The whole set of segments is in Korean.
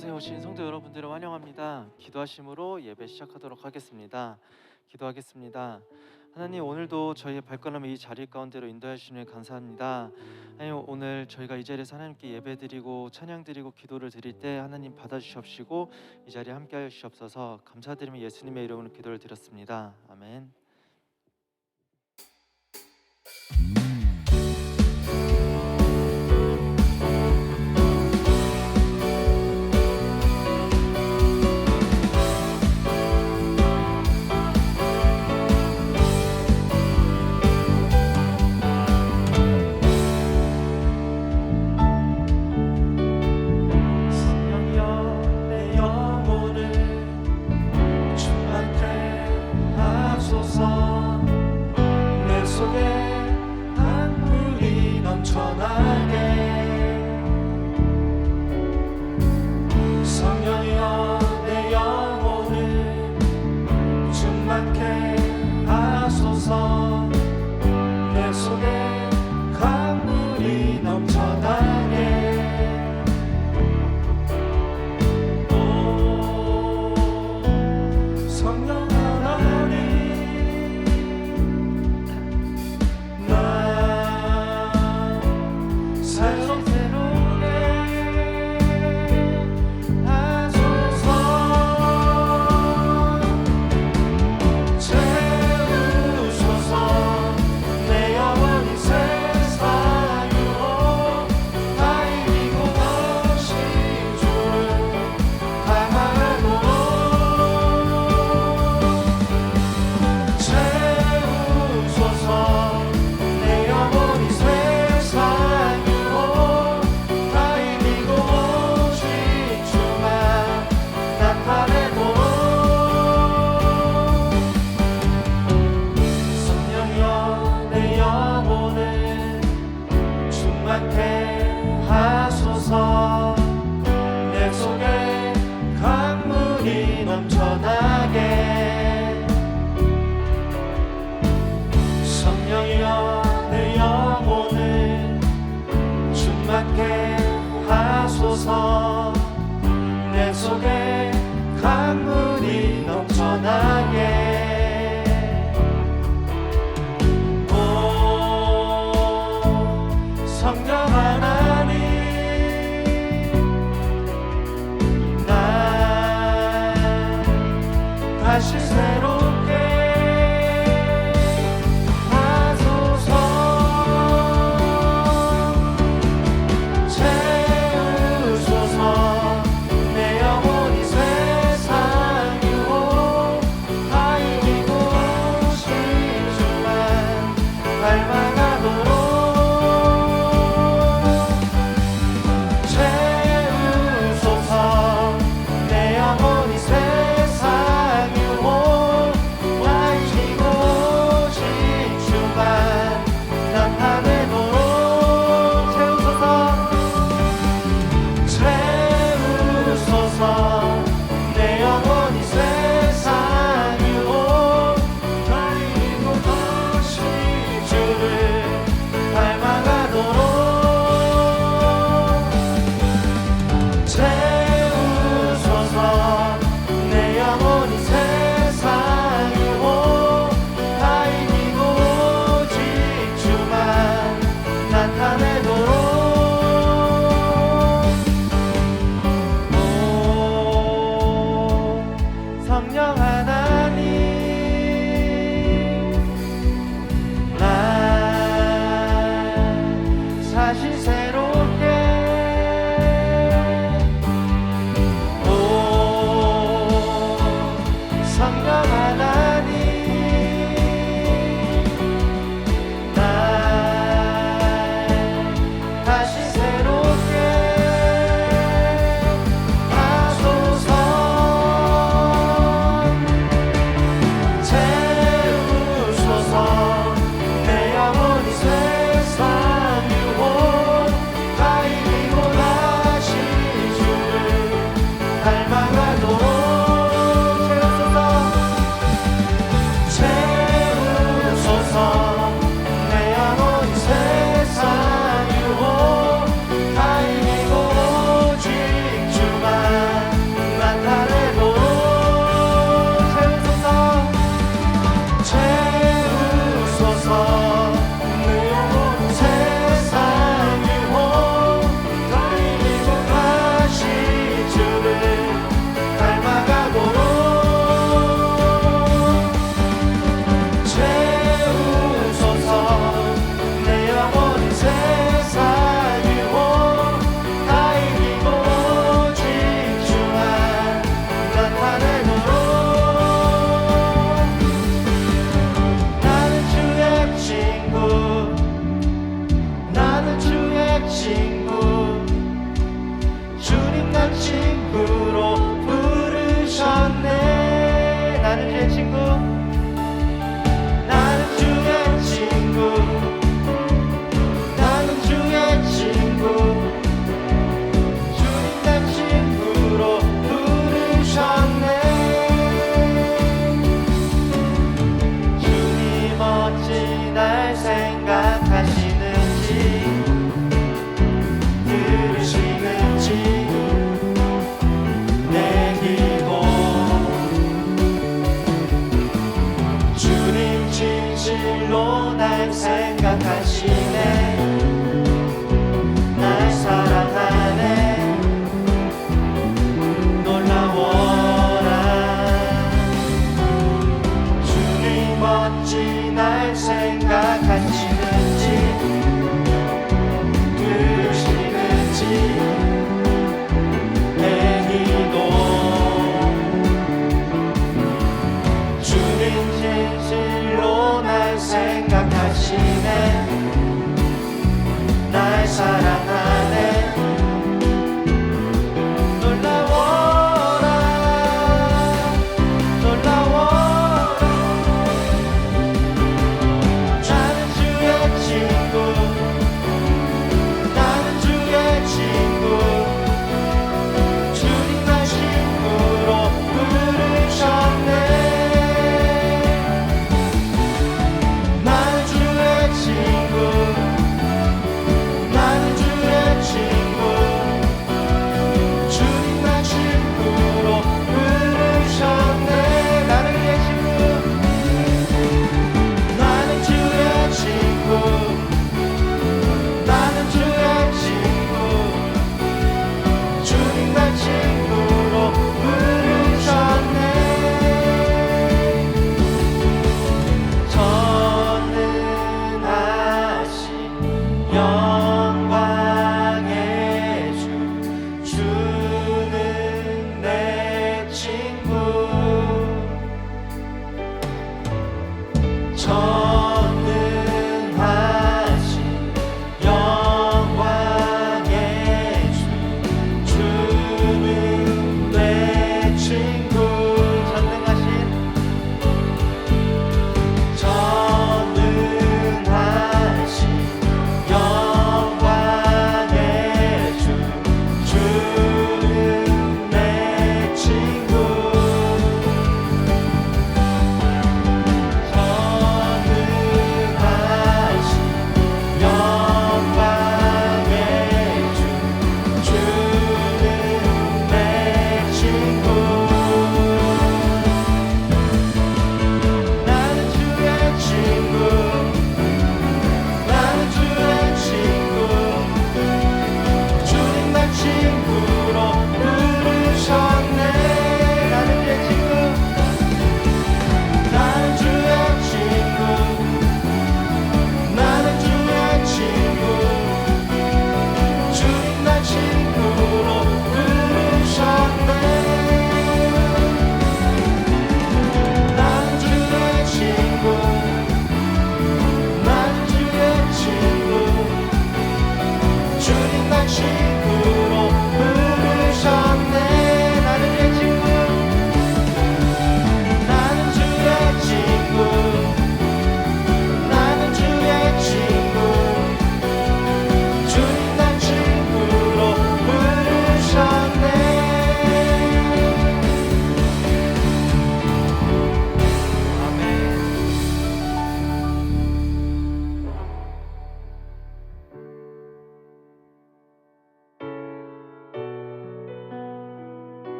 이곳에 오신 성도 여러분들을 환영합니다. 기도하심으로 예배 시작하도록 하겠습니다. 기도하겠습니다. 하나님, 오늘도 저희의 발걸음을 이 자리 가운데로 인도해 주시니 감사합니다. 하나님, 오늘 저희가 이 자리에서 하나님께 예배드리고 찬양드리고 기도를 드릴 때 하나님 받아주시옵시고 이 자리에 함께 하시옵소서. 감사드리며 예수님의 이름으로 기도를 드렸습니다. 아멘. 채우소서.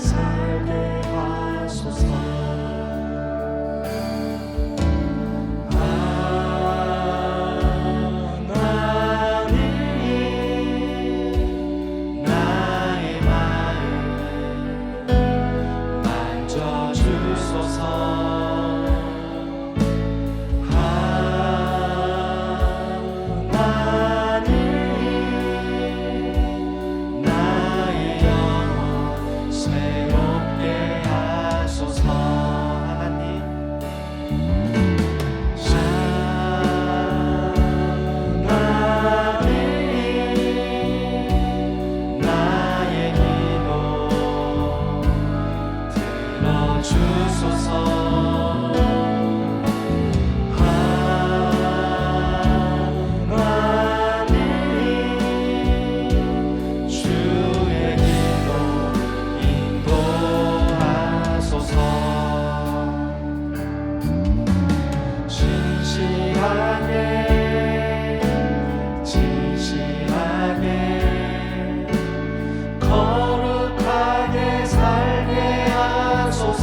살게 하소서. 하나님 나의 마음 만져주소서. 거룩하게 살게 하소서.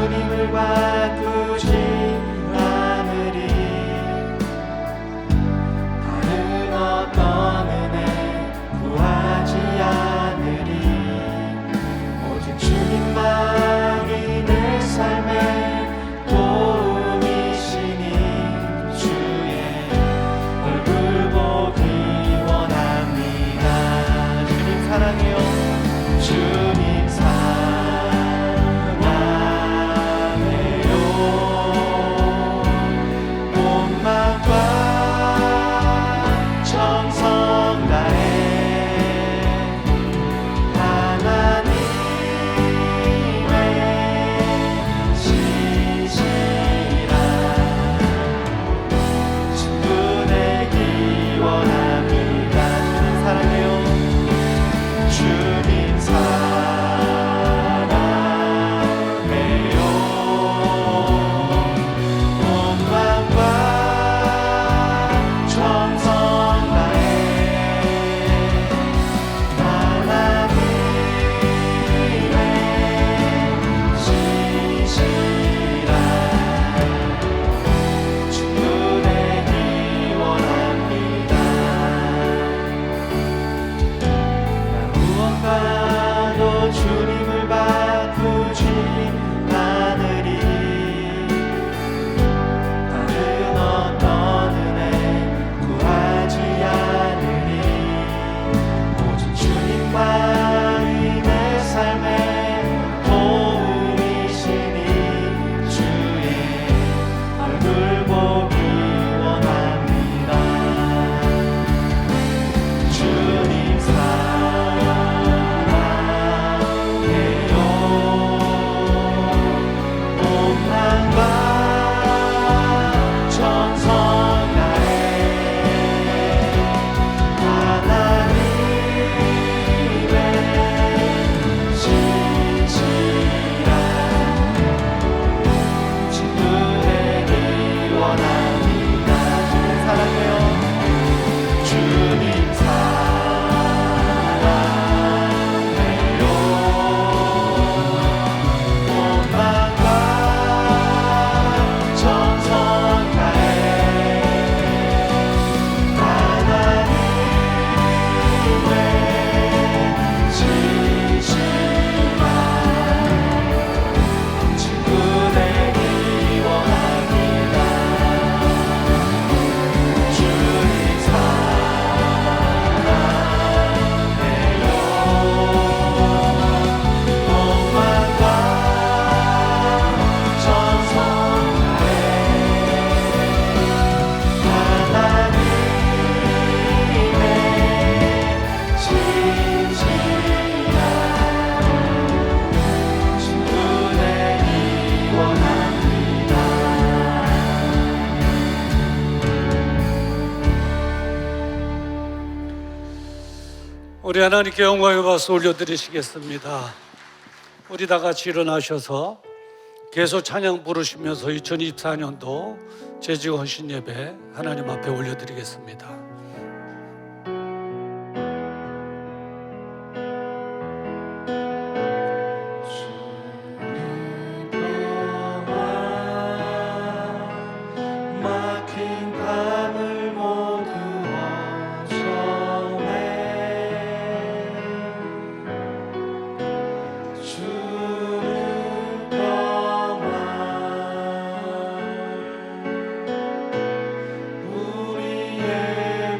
주님을 바꾸지 않으리. 다른 어떤 은혜 구하지 않으리. 오직 주님만이 내 삶의 도움이시니 주의 얼굴 보기 원합니다. 주님 사랑해요. 주님 사랑해요. 온 마음과 정성 다해 하나님의 신실한 친구 되기 원합니다. 주님 사랑해요. 온 마음과 정성 다해 하나님의 신실한 친구 되기 원합니다. 무언가도 주님을 바꾸지 않으리. 다른 어떤 은혜 구하지 않으리. 오직 주님만이 내 삶의 도움이시니 주의 얼굴 보기 원합니다. 주님 사랑해요. 온 마음과 정성 다해 하나님의 신실한 친구 되기 원합니다. 주님 사랑해요. 주님 사랑해요. 온 마음과 정성 다해 하나님의 신실한 친구 되기 원합니다. 주님 사랑해요. 온 마음과 정성 다해 하나님의 신실한 친구 되기 원합니다. 우리 하나님께 영광의 박수 올려드리시겠습니다. 우리 다 같이 일어나셔서 계속 찬양 부르시면서 2024년도 재직 헌신 예배 하나님 앞에 올려드리겠습니다. 막힌 담을 모두 얹어내 주를 평안 우리의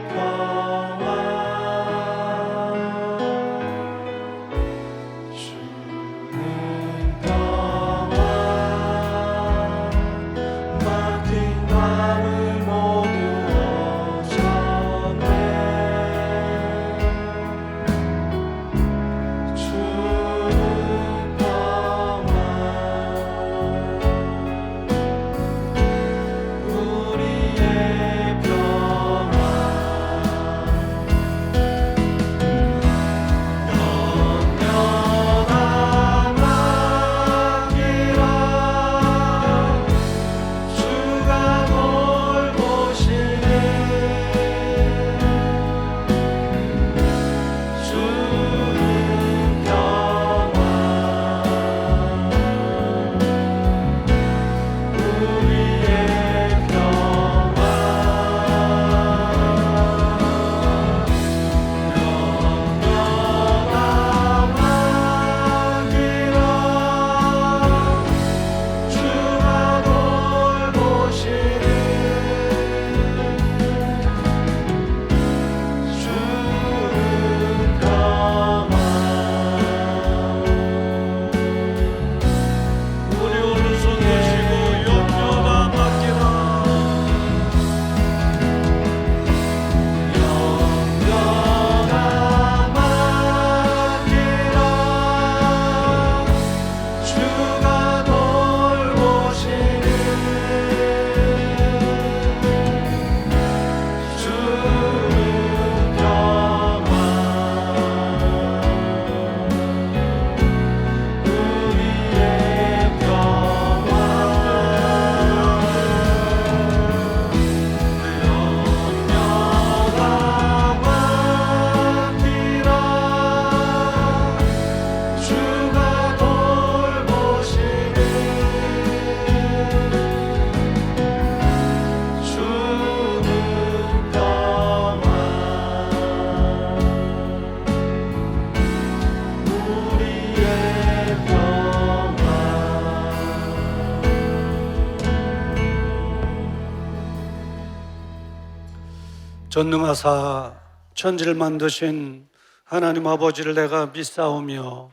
전능하사 천지를 만드신 하나님 아버지를 내가 믿사오며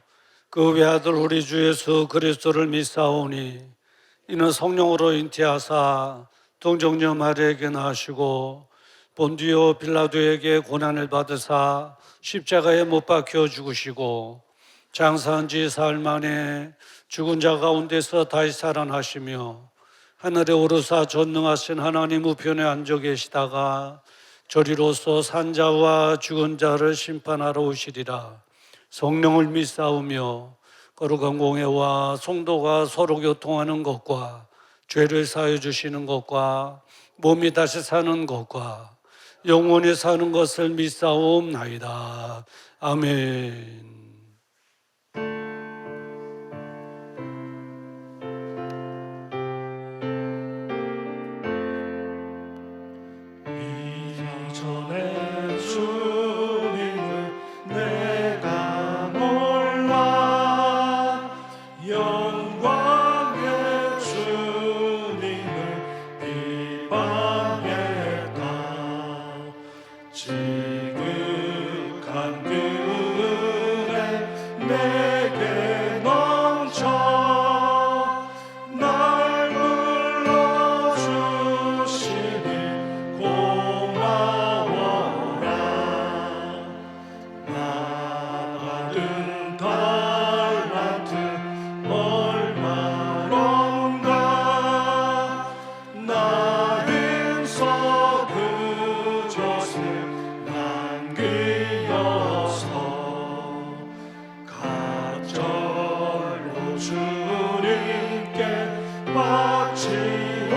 그 외아들 우리 주 예수 그리스도를 믿사오니 이는 성령으로 잉태하사 동정녀 마리아에게 나시고 본디오 빌라도에게 고난을 받으사 십자가에 못 박혀 죽으시고 장사한 지 사흘 만에 죽은 자 가운데서 다시 살아나시며 하늘에 오르사 전능하신 하나님 우편에 앉아 계시다가 저리로서 산자와 죽은 자를 심판하러 오시리라. 성령을 믿사오며 거룩한 공회와 성도가 서로 교통하는 것과 죄를 사해 주시는 것과 몸이 다시 사는 것과 영원히 사는 것을 믿사옵나이다. 아멘. 이전에 주님을 내가 몰라 영광의 주님을 비방했다. 지극한 그은혜 내게 넘쳐 날 불러주시니 고마워라. 나 받은 달란트 얼마론가 나은서 그것을 남기어서 갑절로 주님께 바치오며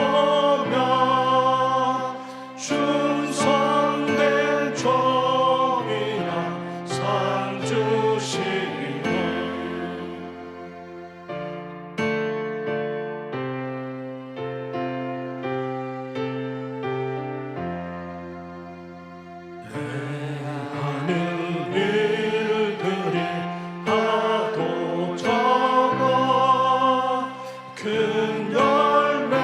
충성된 종이라 상 주시니 하는 일들이 하도 적어 큰 열매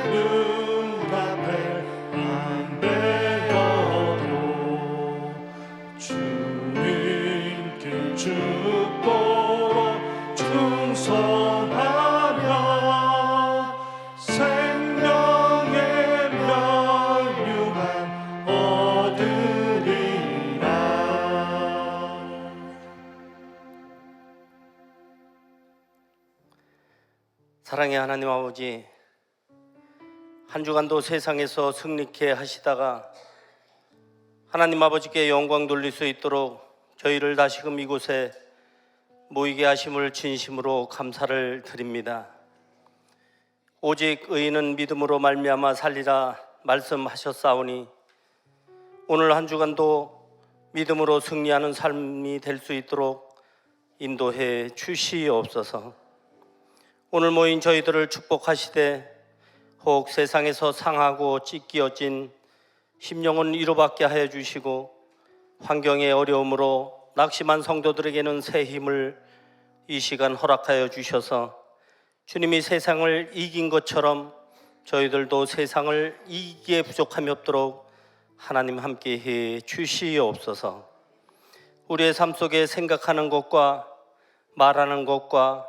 눈앞에 안 되어도 주님께 죽도록 충성하며 생명의 면류관 얻으리라. 사랑의 하나님 아버지, 한 주간도 세상에서 승리케 하시다가 하나님 아버지께 영광 돌릴 수 있도록 저희를 다시금 이곳에 모이게 하심을 진심으로 감사를 드립니다. 오직 의인은 믿음으로 말미암아 살리라 말씀하셨사오니 오늘 한 주간도 믿음으로 승리하는 삶이 될 수 있도록 인도해 주시옵소서. 오늘 모인 저희들을 축복하시되 혹 세상에서 상하고 찢기어진 심령은 위로받게 하여 주시고 환경의 어려움으로 낙심한 성도들에게는 새 힘을 이 시간 허락하여 주셔서 주님이 세상을 이긴 것처럼 저희들도 세상을 이기기에 부족함이 없도록 하나님 함께 해 주시옵소서. 우리의 삶 속에 생각하는 것과 말하는 것과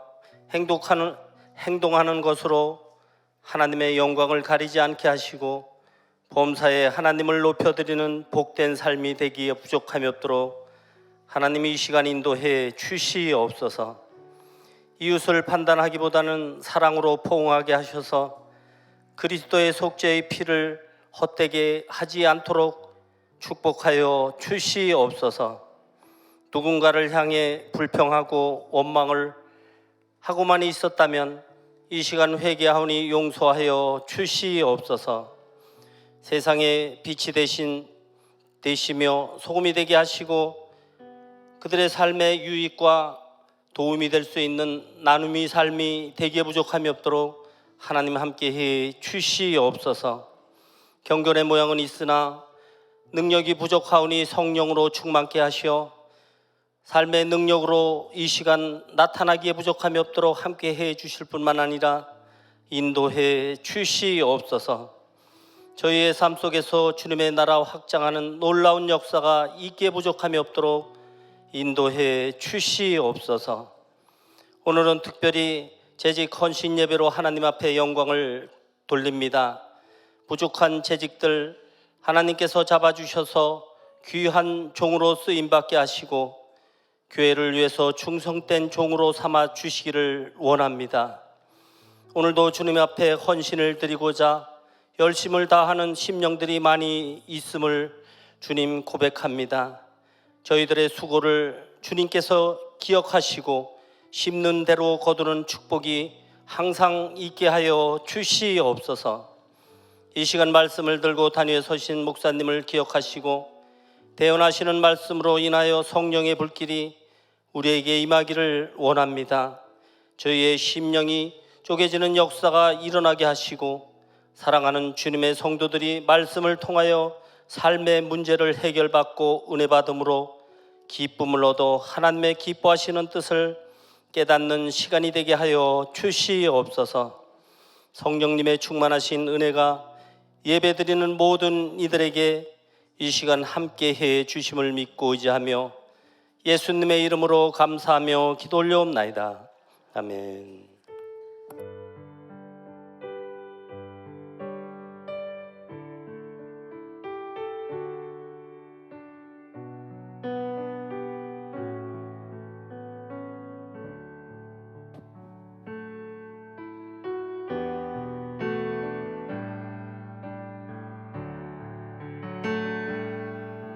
행동하는 것으로 하나님의 영광을 가리지 않게 하시고 범사에 하나님을 높여드리는 복된 삶이 되기에 부족함이 없도록 하나님이 이 시간 인도해 주시옵소서. 이웃을 판단하기보다는 사랑으로 포옹하게 하셔서 그리스도의 속죄의 피를 헛되게 하지 않도록 축복하여 주시옵소서. 누군가를 향해 불평하고 원망을 하고만 있었다면 이 시간 회개하오니 용서하여 주시옵소서. 세상의 빛이 되시며 소금이 되게 하시고 그들의 삶의 유익과 도움이 될 수 있는 나눔의 삶이 되기에 부족함이 없도록 하나님 함께 해 주시옵소서. 경건의 모양은 있으나 능력이 부족하오니 성령으로 충만케 하시어 삶의 능력으로 이 시간 나타나기에 부족함이 없도록 함께 해 주실 뿐만 아니라 인도해 주시옵소서. 저희의 삶 속에서 주님의 나라 확장하는 놀라운 역사가 있게 부족함이 없도록 인도해 주시옵소서. 오늘은 특별히 재직 헌신 예배로 하나님 앞에 영광을 돌립니다. 부족한 재직들 하나님께서 잡아주셔서 귀한 종으로 쓰임받게 하시고 교회를 위해서 충성된 종으로 삼아 주시기를 원합니다. 오늘도 주님 앞에 헌신을 드리고자 열심을 다하는 심령들이 많이 있음을 주님 고백합니다. 저희들의 수고를 주님께서 기억하시고 심는 대로 거두는 축복이 항상 있게 하여 주시옵소서. 이 시간 말씀을 들고 단위에 서신 목사님을 기억하시고 대언하시는 말씀으로 인하여 성령의 불길이 우리에게 임하기를 원합니다. 저희의 심령이 쪼개지는 역사가 일어나게 하시고 사랑하는 주님의 성도들이 말씀을 통하여 삶의 문제를 해결받고 은혜 받음으로 기쁨을 얻어 하나님의 기뻐하시는 뜻을 깨닫는 시간이 되게 하여 주시옵소서. 성령님의 충만하신 은혜가 예배드리는 모든 이들에게 이 시간 함께 해 주심을 믿고 의지하며 예수님의 이름으로 감사하며 기도 올려옵나이다. 아멘.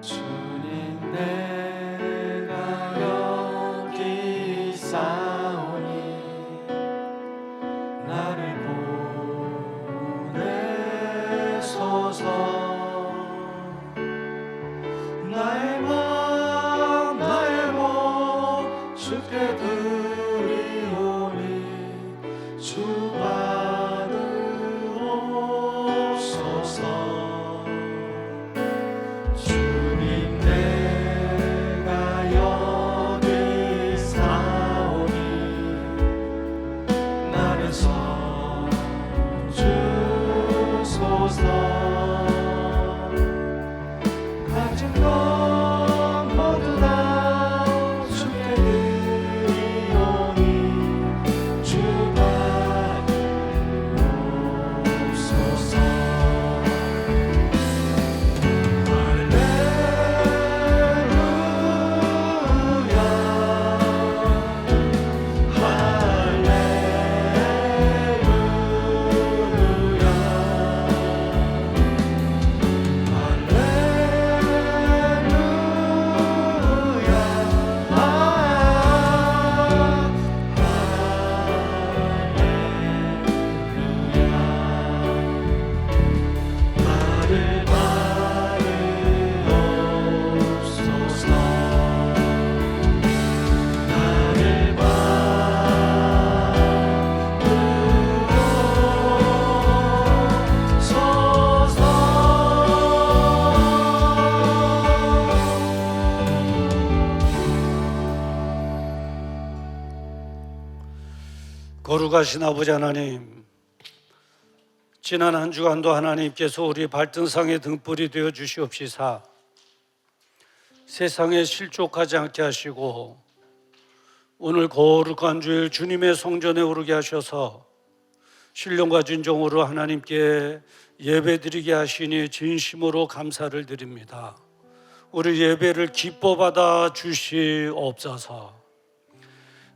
주님 내가 여기 있사오니 나를 보내소서. 나의 맘 나의 몸 주께 드리오니 주 받으옵소서. 주님 내가 여기 있사오니 나를 써주소서. 가진 것 모두 다 주께 드리오니 주 받으옵소서. 거룩하신 아버지 하나님, 지난 한 주간도 하나님께서 우리 발등상의 등불이 되어 주시옵시사 세상에 실족하지 않게 하시고 오늘 거룩한 주일 주님의 성전에 오르게 하셔서 신령과 진정으로 하나님께 예배드리게 하시니 진심으로 감사를 드립니다. 우리 예배를 기뻐 받아 주시옵소서.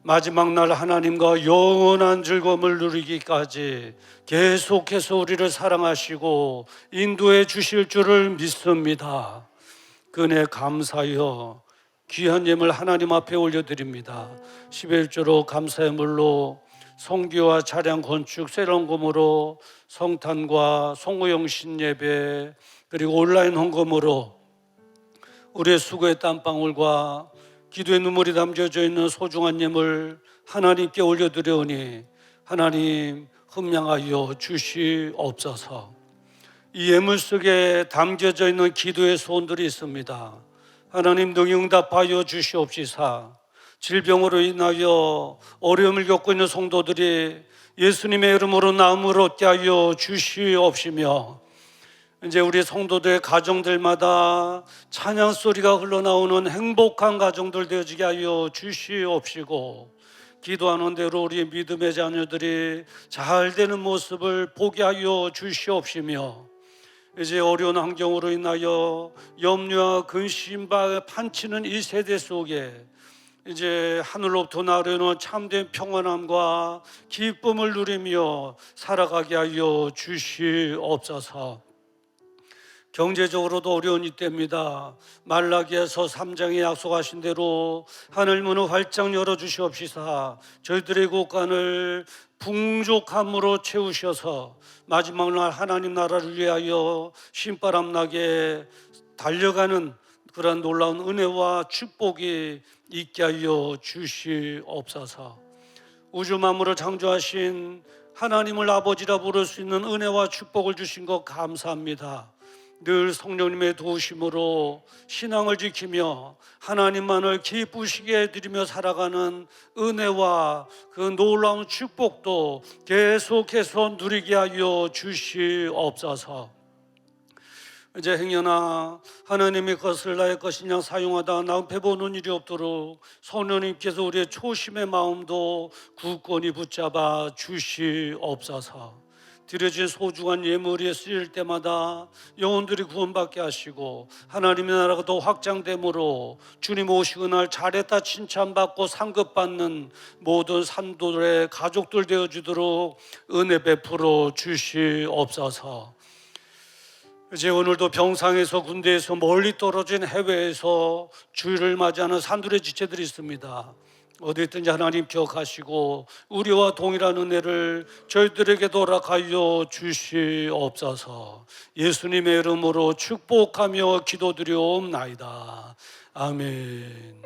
마지막 날 하나님과 영원한 즐거움을 누리기까지 계속해서 우리를 사랑하시고 인도해 주실 줄을 믿습니다. 그 은혜 감사하여 귀한 예물 하나님 앞에 올려드립니다. 11조로 감사의 물로 성기와 차량 건축 세련금으로 성탄과 송구영 신예배 그리고 온라인 헌금으로 우리의 수고의 땀방울과 기도의 눈물이 담겨져 있는 소중한 예물 하나님께 올려드려오니 하나님 흠양하여 주시옵소서. 이 예물 속에 담겨져 있는 기도의 소원들이 있습니다. 하나님 능히 응답하여 주시옵시사. 질병으로 인하여 어려움을 겪고 있는 성도들이 예수님의 이름으로 나음을 얻게 하여 주시옵시며 이제 우리 성도들 가정들마다 찬양 소리가 흘러나오는 행복한 가정들 되어지게 하여 주시옵시고, 기도하는 대로 우리 믿음의 자녀들이 잘 되는 모습을 보게 하여 주시옵시며, 이제 어려운 환경으로 인하여 염려와 근심과 판치는 이 세대 속에 이제 하늘로부터 나르는 참된 평안함과 기쁨을 누리며 살아가게 하여 주시옵소서. 경제적으로도 어려운 이때입니다. 말라기에서 3장에 약속하신 대로 하늘 문을 활짝 열어주시옵시사 저희들의 곳간을 풍족함으로 채우셔서 마지막 날 하나님 나라를 위하여 신바람 나게 달려가는 그런 놀라운 은혜와 축복이 있게 하여 주시옵소서. 우주 만물을 창조하신 하나님을 아버지라 부를 수 있는 은혜와 축복을 주신 것 감사합니다. 늘 성령님의 도우심으로 신앙을 지키며 하나님만을 기쁘시게 해드리며 살아가는 은혜와 그 놀라운 축복도 계속해서 누리게 하여 주시옵소서. 이제 행여나 하나님의 것을 나의 것이냐 사용하다 낭패 보는 일이 없도록 성령님께서 우리의 초심의 마음도 굳건히 붙잡아 주시옵소서. 드려진 소중한 예물이 쓰일 때마다 영혼들이 구원받게 하시고 하나님의 나라가 더 확장됨으로 주님 오시는 날 잘했다 칭찬받고 상급받는 모든 산도들의 가족들 되어주도록 은혜 베풀어 주시옵소서. 이제 오늘도 병상에서 군대에서 멀리 떨어진 해외에서 주일을 맞이하는 산들의 지체들이 있습니다. 어디 있든지 하나님 기억하시고 우리와 동일한 은혜를 저희들에게도 허락하여 주시옵소서. 예수님의 이름으로 축복하며 기도드리옵나이다. 아멘.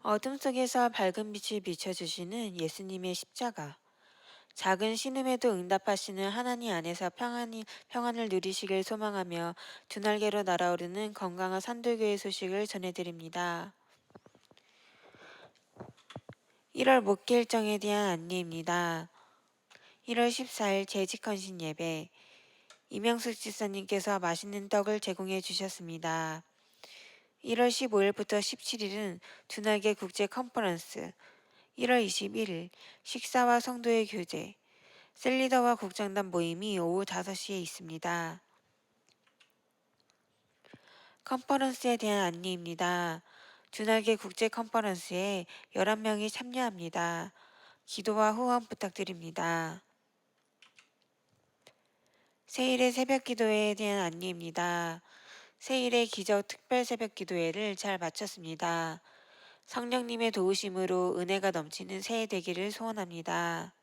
어둠 속에서 밝은 빛을 비춰주시는 예수님의 십자가. 작은 신음에도 응답하시는 하나님 안에서 평안을 누리시길 소망하며 두 날개로 날아오르는 건강한 산돌교회 소식을 전해드립니다. 1월 목회 일정에 대한 안내입니다. 1월 14일 재직헌신 예배. 이명숙 집사님께서 맛있는 떡을 제공해 주셨습니다. 1월 15일부터 17일은 두 날개 국제 컨퍼런스, 1월 21일 식사와 성도의 교제, 셀리더와 국장단 모임이 오후 5시에 있습니다. 컨퍼런스에 대한 안내입니다. 두 날개 국제 컨퍼런스에 11명이 참여합니다. 기도와 후원 부탁드립니다. 세일의 새벽 기도회에 대한 안내입니다. 세일의 기적 특별 새벽 기도회를 잘 마쳤습니다. 성령님의 도우심으로 은혜가 넘치는 새해 되기를 소원합니다.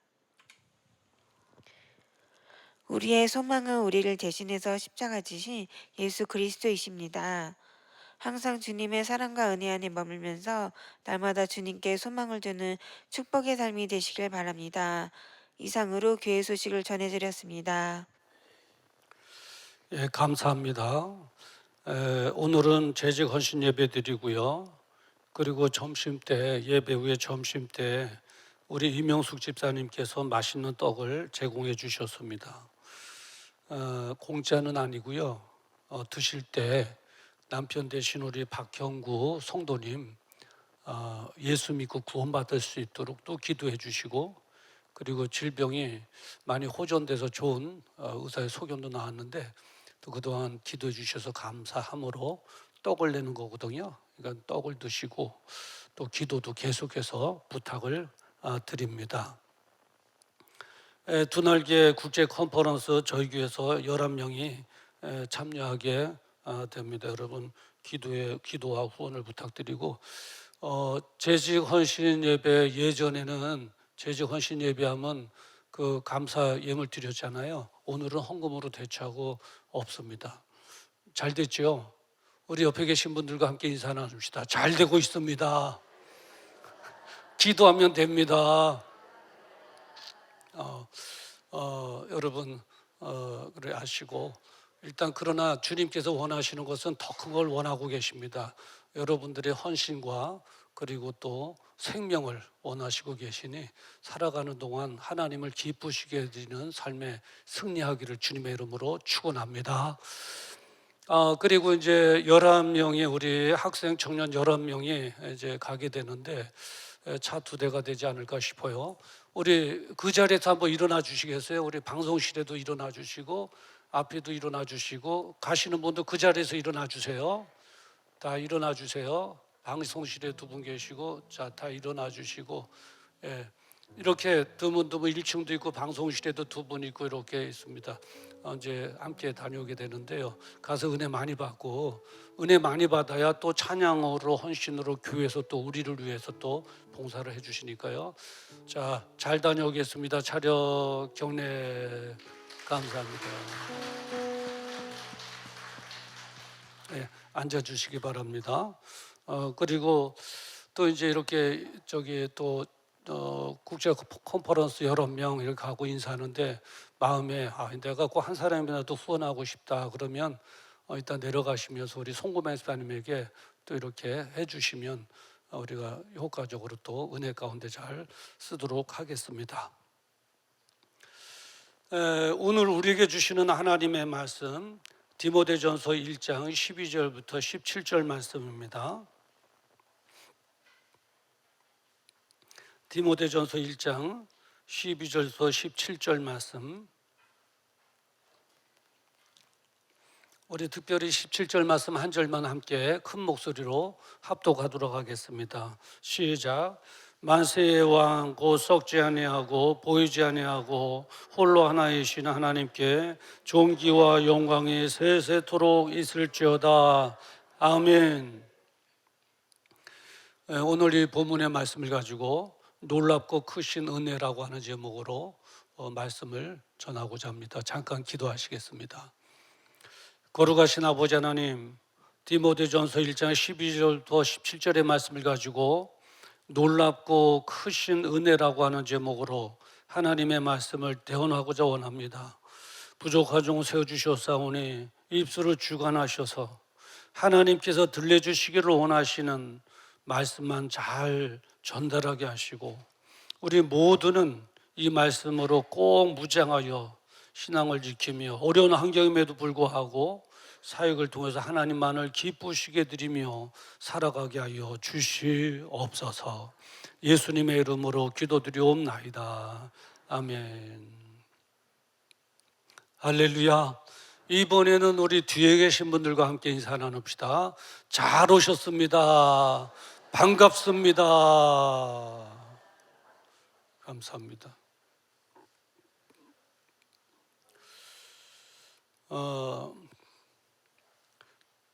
우리의 소망은 우리를 대신해서 십자가 지신 예수 그리스도이십니다. 항상 주님의 사랑과 은혜 안에 머물면서 날마다 주님께 소망을 두는 축복의 삶이 되시길 바랍니다. 이상으로 교회 소식을 전해드렸습니다. 예, 감사합니다. 오늘은 재직 헌신 예배 드리고요. 그리고 점심때, 예배 후에 점심때 우리 이명숙 집사님께서 맛있는 떡을 제공해 주셨습니다. 공짜는 아니고요. 드실 때 남편 되신 우리 박형구 성도님 예수 믿고 구원받을 수 있도록 또 기도해 주시고, 그리고 질병이 많이 호전돼서 좋은 의사의 소견도 나왔는데 또 그동안 기도해 주셔서 감사함으로 떡을 내는 거거든요. 그러니까 떡을 드시고 또 기도도 계속해서 부탁을 드립니다. 두 날개 국제 컨퍼런스 저희 교회에서 11명이 참여하게 됩니다. 여러분 기도와 후원을 부탁드리고, 재직 헌신 예배 예전에는 재직 헌신 예배하면 그 감사 예물 드렸잖아요. 오늘은 헌금으로 대처하고 없습니다. 잘 됐죠? 우리 옆에 계신 분들과 함께 인사 나눕시다. 잘 되고 있습니다. 기도하면 됩니다. 여러분 그래 아시고 일단 그러나 주님께서 원하시는 것은 더 큰 걸 원하고 계십니다. 여러분들의 헌신과 그리고 또 생명을 원하시고 계시니 살아가는 동안 하나님을 기쁘시게 해드리는 삶에 승리하기를 주님의 이름으로 축원합니다. 그리고 이제 11명이 우리 학생 청년 11명이 이제 가게 되는데 차 2대가 되지 않을까 싶어요. 우리 그 자리에서 한번 일어나 주시겠어요? 우리 방송실에도 일어나 주시고 앞에도 일어나 주시고 가시는 분도 그 자리에서 일어나 주세요. 다 일어나 주세요. 방송실에 2분 계시고 자, 다 일어나 주시고 예. 이렇게 드문드문 1층도 있고 방송실에도 2분 있고 이렇게 있습니다. 이제 함께 다녀오게 되는데요. 가서 은혜 많이 받고 은혜 많이 받아야 또 찬양으로 헌신으로 교회에서 또 우리를 위해서 또 봉사를 해주시니까요. 자, 잘 다녀오겠습니다. 차렷 경례 감사합니다. 네, 앉아주시기 바랍니다. 그리고 또 이제 이렇게 저기 또 국제 컨퍼런스 11명 이렇게 가고 인사하는데 마음에 내가 꼭 한 사람이라도 후원하고 싶다 그러면 일단 내려가시면서 우리 송구만 집사님에게 또 이렇게 해주시면 우리가 효과적으로 또 은혜 가운데 잘 쓰도록 하겠습니다. 오늘 우리에게 주시는 하나님의 말씀 디모데전서 1장 12절부터 17절 말씀입니다. 디모데전서 1장 12절부터 17절 말씀. 우리 특별히 17절 말씀 한 절만 함께 큰 목소리로 합독하도록 하겠습니다. 시작. 만세의 왕 곧 썩지 아니하고 보이지 아니하고 홀로 하나이신 하나님께 존귀와 영광이 세세토록 있을지어다. 아멘. 오늘 이 본문의 말씀을 가지고 놀랍고 크신 은혜라고 하는 제목으로 말씀을 전하고자 합니다. 잠깐 기도하시겠습니다. 거룩하신 아버지 하나님, 디모데전서 1장 12절부터 17절의 말씀을 가지고 놀랍고 크신 은혜라고 하는 제목으로 하나님의 말씀을 대언하고자 원합니다. 부족한 종 세워주셨사오니 입술을 주관하셔서 하나님께서 들려주시기를 원하시는 말씀만 잘 전달하게 하시고 우리 모두는 이 말씀으로 꼭 무장하여 신앙을 지키며 어려운 환경임에도 불구하고 사역을 통해서 하나님만을 기쁘시게 드리며 살아가게 하여 주시옵소서. 예수님의 이름으로 기도드리옵나이다. 아멘. 할렐루야. 이번에는 우리 뒤에 계신 분들과 함께 인사 나눕시다. 잘 오셨습니다. 반갑습니다. 감사합니다.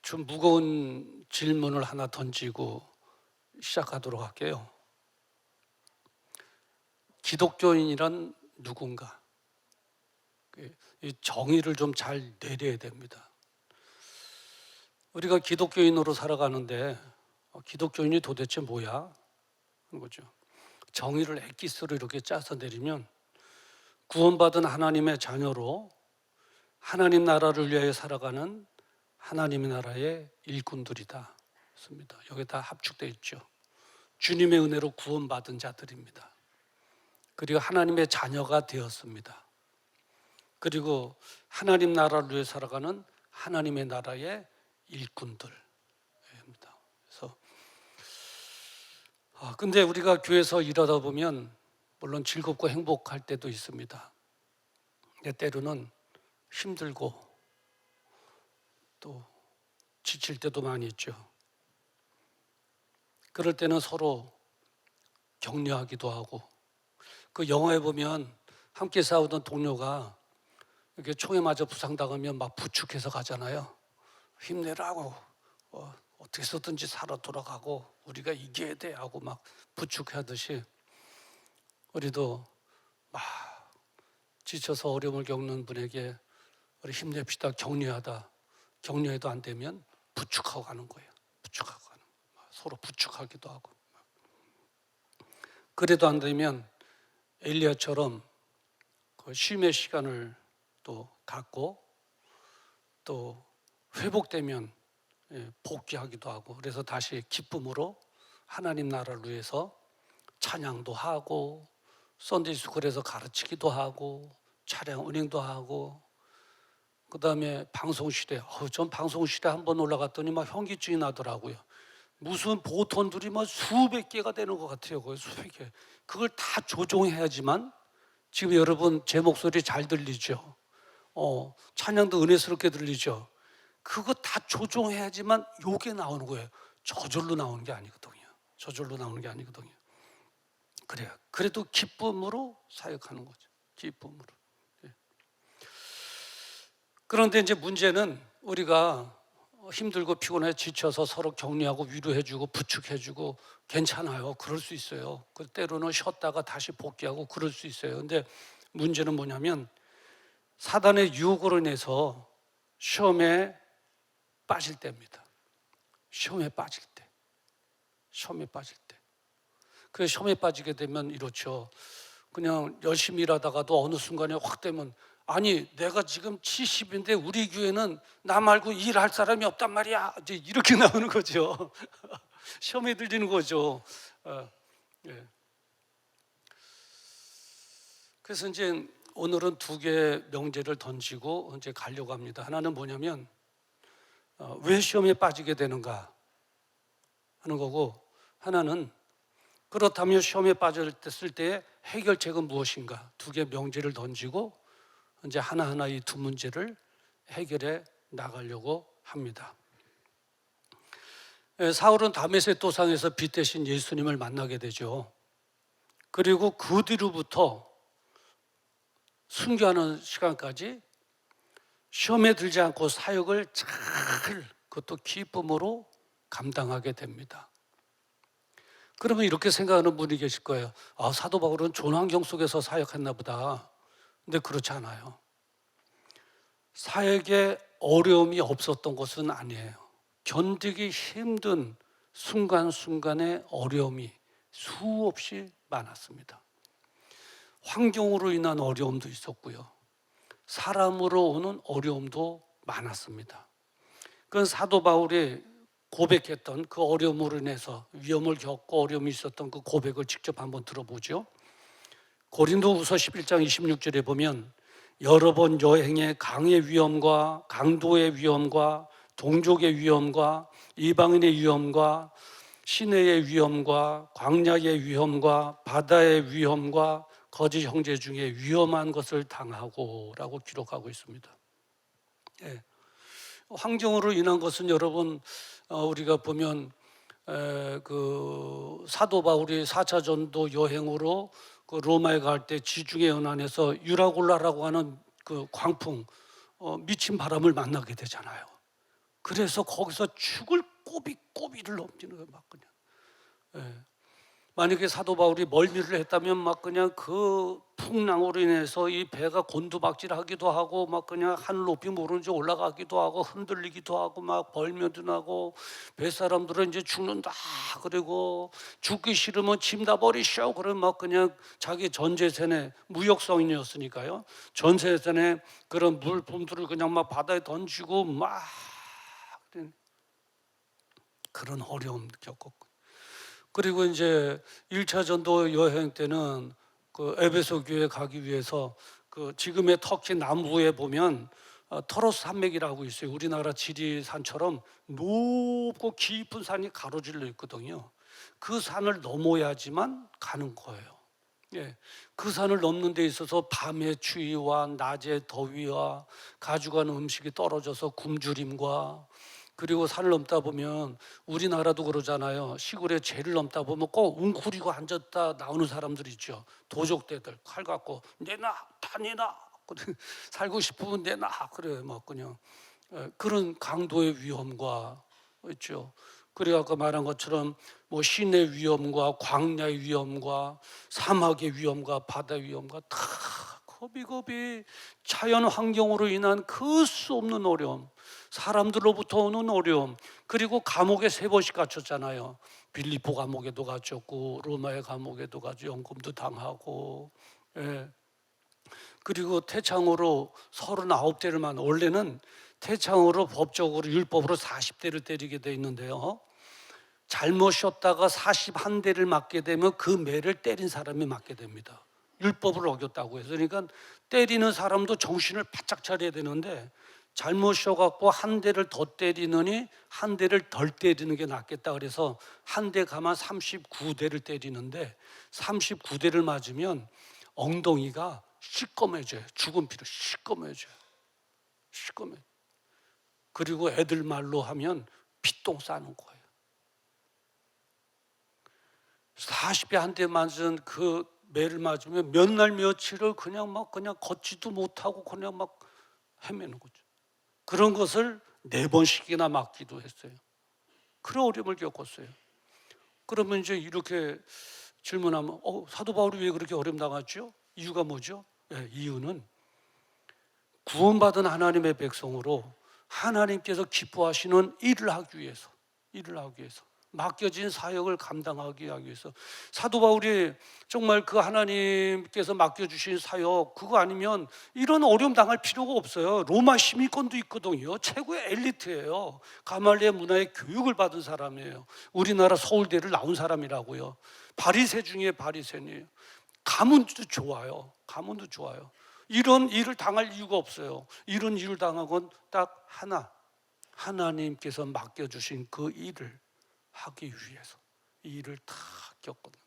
좀 무거운 질문을 하나 던지고 시작하도록 할게요. 기독교인이란 누군가? 이 정의를 좀 잘 내려야 됩니다. 우리가 기독교인으로 살아가는데 기독교인이 도대체 뭐야? 하는 거죠. 정의를 엑기스로 이렇게 짜서 내리면 구원받은 하나님의 자녀로 하나님 나라를 위하여 살아가는 하나님의 나라의 일꾼들이다. 습니다. 여기 다 합축되어 있죠. 주님의 은혜로 구원받은 자들입니다. 그리고 하나님의 자녀가 되었습니다. 그리고 하나님 나라를 위해 살아가는 하나님의 나라의 일꾼들입니다. 그래서 근데 우리가 교회에서 일하다 보면 물론 즐겁고 행복할 때도 있습니다. 근데 때로는 힘들고 또 지칠 때도 많이 있죠. 그럴 때는 서로 격려하기도 하고 그 영화에 보면 함께 싸우던 동료가 이렇게 총에 맞아 부상당하면 막 부축해서 가잖아요. 힘내라고 어떻게 해서든지 살아 돌아가고 우리가 이겨야 돼 하고 막 부축하듯이 우리도 막 지쳐서 어려움을 겪는 분에게 우리 힘냅시다 격려하다 격려해도 안 되면 부축하고 가는 거예요. 부축하고 가는 거예요. 서로 부축하기도 하고 그래도 안 되면 엘리야처럼 그 쉼의 시간을 또 갖고 또 회복되면 복귀하기도 하고, 그래서 다시 기쁨으로 하나님 나라를 위해서 찬양도 하고 썬데이 스쿨에서 가르치기도 하고 차량 운행도 하고, 그 다음에 방송실에 전 방송실에 한번 올라갔더니 막 현기증이 나더라고요. 무슨 보톤들이 막 수백 개가 되는 것 같아요. 거의 수백 개. 그걸 다 조종해야지만, 지금 여러분 제 목소리 잘 들리죠? 찬양도 은혜스럽게 들리죠? 그거 다 조종해야지만 요게 나오는 거예요. 저절로 나오는 게 아니거든요. 저절로 나오는 게 아니거든요. 그래요. 그래도 기쁨으로 사역하는 거죠. 기쁨으로. 그런데 이제 문제는 우리가 힘들고 피곤해 지쳐서 서로 격려하고 위로해주고 부축해주고 괜찮아요. 그럴 수 있어요. 그 때로는 쉬었다가 다시 복귀하고 그럴 수 있어요. 근데 문제는 뭐냐면 사단의 유혹으로 인해서 시험에 빠질 때입니다. 시험에 빠질 때. 시험에 빠질 때. 그 시험에 빠지게 되면 이렇죠. 그냥 열심히 일하다가도 어느 순간에 확 되면, 아니 내가 지금 70인데 우리 교회는 나 말고 일할 사람이 없단 말이야, 이제 이렇게 나오는 거죠. 시험에 들리는 거죠. 예. 그래서 이제 오늘은 두 개의 명제를 던지고 이제 가려고 합니다. 하나는 뭐냐면 왜 시험에 빠지게 되는가 하는 거고, 하나는 그렇다면 시험에 빠졌을 때 해결책은 무엇인가, 두 개의 명제를 던지고 이제 하나하나 이 두 문제를 해결해 나가려고 합니다. 사울은 다메섹 도상에서 빛 대신 예수님을 만나게 되죠. 그리고 그 뒤로부터 순교하는 시간까지 시험에 들지 않고 사역을 잘, 그것도 기쁨으로 감당하게 됩니다. 그러면 이렇게 생각하는 분이 계실 거예요. 사도 바울은 좋은 환경 속에서 사역했나 보다. 근데 그렇지 않아요. 사역에 어려움이 없었던 것은 아니에요. 견디기 힘든 순간순간의 어려움이 수없이 많았습니다. 환경으로 인한 어려움도 있었고요. 사람으로 오는 어려움도 많았습니다. 그건 사도 바울이 고백했던 그 어려움으로 인해서 위험을 겪고 어려움이 있었던 그 고백을 직접 한번 들어보죠. 고린도후서 11장 26절에 보면 여러 번 여행에 강의 위험과 강도의 위험과 동족의 위험과 이방인의 위험과 시내의 위험과 광야의 위험과 바다의 위험과 거짓 형제 중에 위험한 것을 당하고 라고 기록하고 있습니다. 예. 환경으로 인한 것은 여러분 우리가 보면 그 사도 바울이 4차 전도 여행으로 그 로마에 갈 때 지중해 연안에서 유라굴라라고 하는 그 광풍 미친 바람을 만나게 되잖아요. 그래서 거기서 죽을 꼬비꼬비를 넘기는 거예요. 막 그냥. 예. 만약에 사도 바울이 멀미를 했다면 막 그냥 그 풍랑으로 인해서 이 배가 곤두박질하기도 하고 막 그냥 하늘 높이 모르는지 올라가기도 하고 흔들리기도 하고 막 벌며도 나고, 뱃사람들은 이제 죽는다 그리고 죽기 싫으면 짐 다 버리셔 그러면 막 그냥 자기 전재산의 무역성인이었으니까요, 전재산의 그런 물품들을 그냥 막 바다에 던지고 막 그런 어려움 겪었고, 그리고 이제 1차 전도 여행 때는 그 에베소 교회 가기 위해서 그 지금의 터키 남부에 보면 터로스 산맥이라고 있어요. 우리나라 지리산처럼 높고 깊은 산이 가로질러 있거든요. 그 산을 넘어야지만 가는 거예요. 예, 그 산을 넘는 데 있어서 밤의 추위와 낮의 더위와 가져가는 음식이 떨어져서 굶주림과, 그리고 산을 넘다 보면 우리나라도 그러잖아요. 시골에 죄를 넘다 보면 꼭 웅크리고 앉았다 나오는 사람들 있죠. 도적대들 칼 갖고 내놔 다 내놔 살고 싶으면 내놔 그래요. 막 그냥 그런 강도의 위험과 있죠. 그리고 아까 말한 것처럼 뭐 시내 위험과 광야의 위험과 사막의 위험과 바다의 위험과 다 겁이 자연 환경으로 인한 그 수 없는 어려움, 사람들로부터 오는 어려움, 그리고 감옥에 3번씩 갇혔잖아요. 빌립보 감옥에도 갇혔고 로마의 감옥에도 갇혀 연금도 당하고, 예. 그리고 태창으로 39대를만, 원래는 태창으로 법적으로 율법으로 40대를 때리게 돼 있는데요. 잘못 쉬었다가 41대를 맞게 되면 그 매를 때린 사람이 맞게 됩니다. 율법을 어겼다고 해서. 그러니까 때리는 사람도 정신을 바짝 차려야 되는데 잘못 쉬어갖고 한 대를 더 때리느니 한 대를 덜 때리는 게 낫겠다 그래서 한 대 가만 39대를 때리는데 39대를 맞으면 엉덩이가 시꺼매져요. 죽은 피로 시꺼매져요. 시꺼매. 그리고 애들 말로 하면 피똥 싸는 거예요. 40대 한 대 맞은 그 매를 맞으면 몇 날 며칠을 그냥 걷지도 못하고 그냥 막 헤매는 거죠. 그런 것을 4번씩이나 맞기도 했어요. 그런 어려움을 겪었어요. 그러면 이제 이렇게 질문하면 사도 바울이 왜 그렇게 어려움 당했죠? 이유가 뭐죠? 이유는 구원받은 하나님의 백성으로 하나님께서 기뻐하시는 일을 하기 위해서 맡겨진 사역을 감당하기 위해서 사도 바울이 정말 그 하나님께서 맡겨주신 사역 그거 아니면 이런 어려움 당할 필요가 없어요. 로마 시민권도 있거든요. 최고의 엘리트예요. 가말리엘 문화의 교육을 받은 사람이에요. 우리나라 서울대를 나온 사람이라고요. 바리새 중에 바리새니에요. 가문도 좋아요. 이런 일을 당할 이유가 없어요. 이런 일을 당한 건 딱 하나, 하나님께서 맡겨주신 그 일을 하기 위해서 이 일을 다 겪거든요.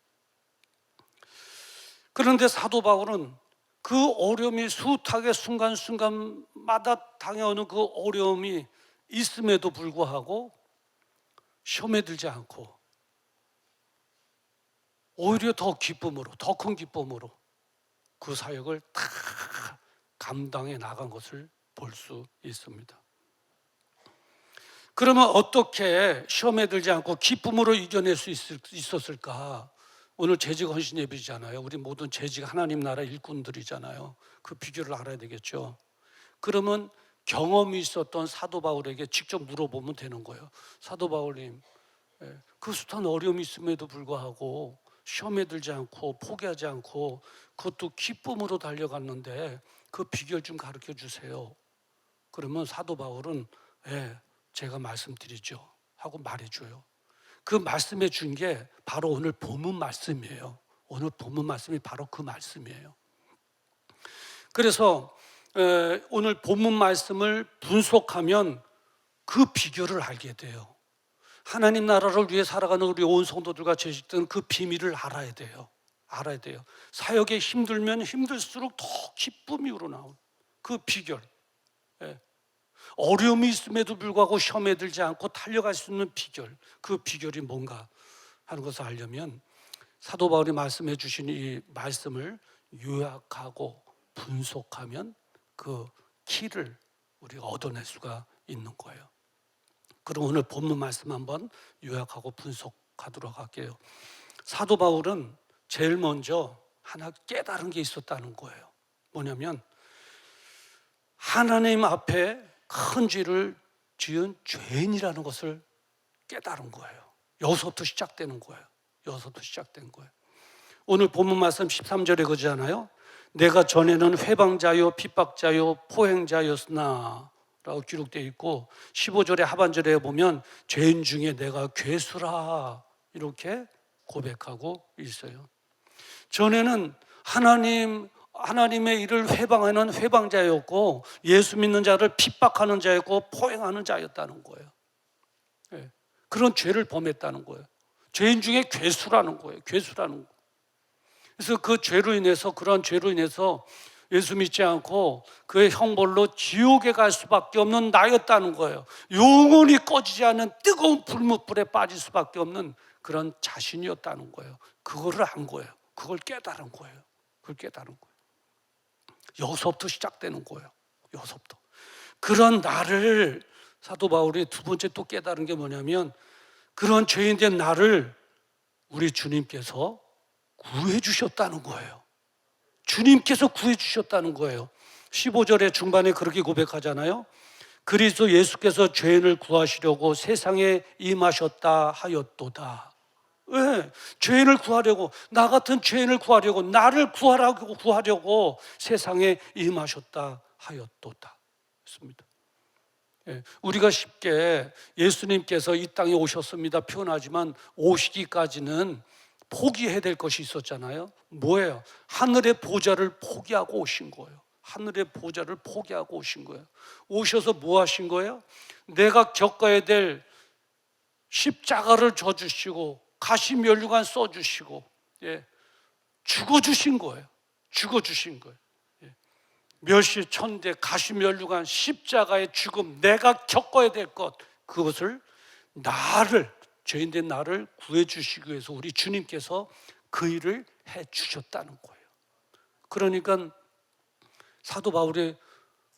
그런데 사도 바울은 그 어려움이 숱하게 순간순간마다 당해오는 그 어려움이 있음에도 불구하고 시험에 들지 않고 오히려 더 큰 기쁨으로 그 사역을 다 감당해 나간 것을 볼 수 있습니다. 그러면 어떻게 시험에 들지 않고 기쁨으로 이겨낼 수 있었을까? 오늘 재직 헌신 예배잖아요. 우리 모든 재직 하나님 나라 일꾼들이잖아요. 그 비결을 알아야 되겠죠. 그러면 경험이 있었던 사도 바울에게 직접 물어보면 되는 거예요. 사도 바울님, 그 숱한 어려움이 있음에도 불구하고 시험에 들지 않고 포기하지 않고 그것도 기쁨으로 달려갔는데 그 비결 좀 가르쳐 주세요. 그러면 사도 바울은 제가 말씀드리죠 하고 말해줘요. 그 말씀해 준 게 바로 오늘 본문 말씀이에요. 오늘 본문 말씀이 바로 그 말씀이에요. 그래서 오늘 본문 말씀을 분석하면 그 비결을 알게 돼요. 하나님 나라를 위해 살아가는 우리 온 성도들과 재직들은 그 비밀을 알아야 돼요. 사역에 힘들면 힘들수록 더 기쁨이 우러나오는 그 비결. 어려움이 있음에도 불구하고 시험에 들지 않고 달려갈 수 있는 비결, 그 비결이 뭔가 하는 것을 알려면 사도 바울이 말씀해 주신 이 말씀을 요약하고 분석하면 그 키를 우리가 얻어낼 수가 있는 거예요. 그럼 오늘 본문 말씀 한번 요약하고 분석하도록 할게요. 사도 바울은 제일 먼저 하나 깨달은 게 있었다는 거예요. 뭐냐면 하나님 앞에 큰 죄를 지은 죄인이라는 것을 깨달은 거예요. 여기서부터 시작된 거예요. 오늘 본문 말씀 13절에 그러잖아요. 내가 전에는 회방자요 핍박자요 포행자였으나 라고 기록되어 있고 15절의 하반절에 보면 죄인 중에 내가 괴수라 이렇게 고백하고 있어요. 전에는 하나님의 일을 회방하는 회방자였고 예수 믿는 자를 핍박하는 자였고 포행하는 자였다는 거예요. 그런 죄를 범했다는 거예요. 죄인 중에 괴수라는 거예요. 그래서 그 죄로 인해서 그런 죄로 인해서 예수 믿지 않고 그의 형벌로 지옥에 갈 수밖에 없는 나였다는 거예요. 영원히 꺼지지 않는 뜨거운 불못불에 빠질 수밖에 없는 그런 자신이었다는 거예요. 그거를 안 거예요. 그걸 깨달은 거예요. 여기서부터 시작되는 거예요. 그런 나를 사도 바울이 두 번째 또 깨달은 게 뭐냐면 그런 죄인된 나를 우리 주님께서 구해 주셨다는 거예요. 주님께서 구해 주셨다는 거예요. 15절의 중반에 그렇게 고백하잖아요. 그리스도 예수께서 죄인을 구하시려고 세상에 임하셨다 하였도다. 왜? 죄인을 구하려고, 나 같은 죄인을 구하려고, 나를 구하려고 세상에 임하셨다 하였도다. 했습니다. 우리가 쉽게 예수님께서 이 땅에 오셨습니다 표현하지만 오시기까지는 포기해야 될 것이 있었잖아요. 뭐예요? 하늘의 보좌를 포기하고 오신 거예요. 하늘의 보좌를 포기하고 오신 거예요. 오셔서 뭐 하신 거예요? 내가 겪어야 될 십자가를 져주시고 가시면류관 써주시고 죽어주신 거예요. 죽어주신 거예요. 멸시 천대 가시면류관 십자가의 죽음, 내가 겪어야 될 것, 그것을 나를, 죄인된 나를 구해주시기 위해서 우리 주님께서 그 일을 해주셨다는 거예요. 그러니까 사도 바울이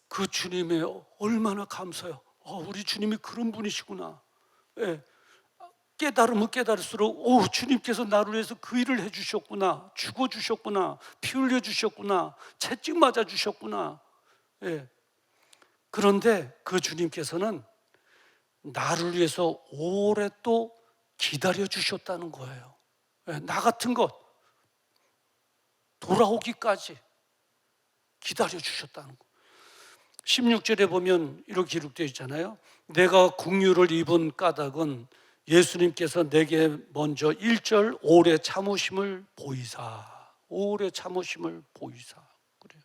그 주님의 얼마나 감사해요. 우리 주님이 그런 분이시구나. 깨달으면 깨달을수록 주님께서 나를 위해서 그 일을 해주셨구나, 죽어주셨구나, 피 흘려주셨구나, 채찍 맞아주셨구나. 그런데 그 주님께서는 나를 위해서 오래 또 기다려주셨다는 거예요. 나 같은 것 돌아오기까지 기다려주셨다는 거. 16절에 보면 이렇게 기록되어 있잖아요. 내가 긍휼을 입은 까닭은 예수님께서 내게 먼저 1절 오래 참으심을 보이사, 오래 참으심을 보이사. 그래요.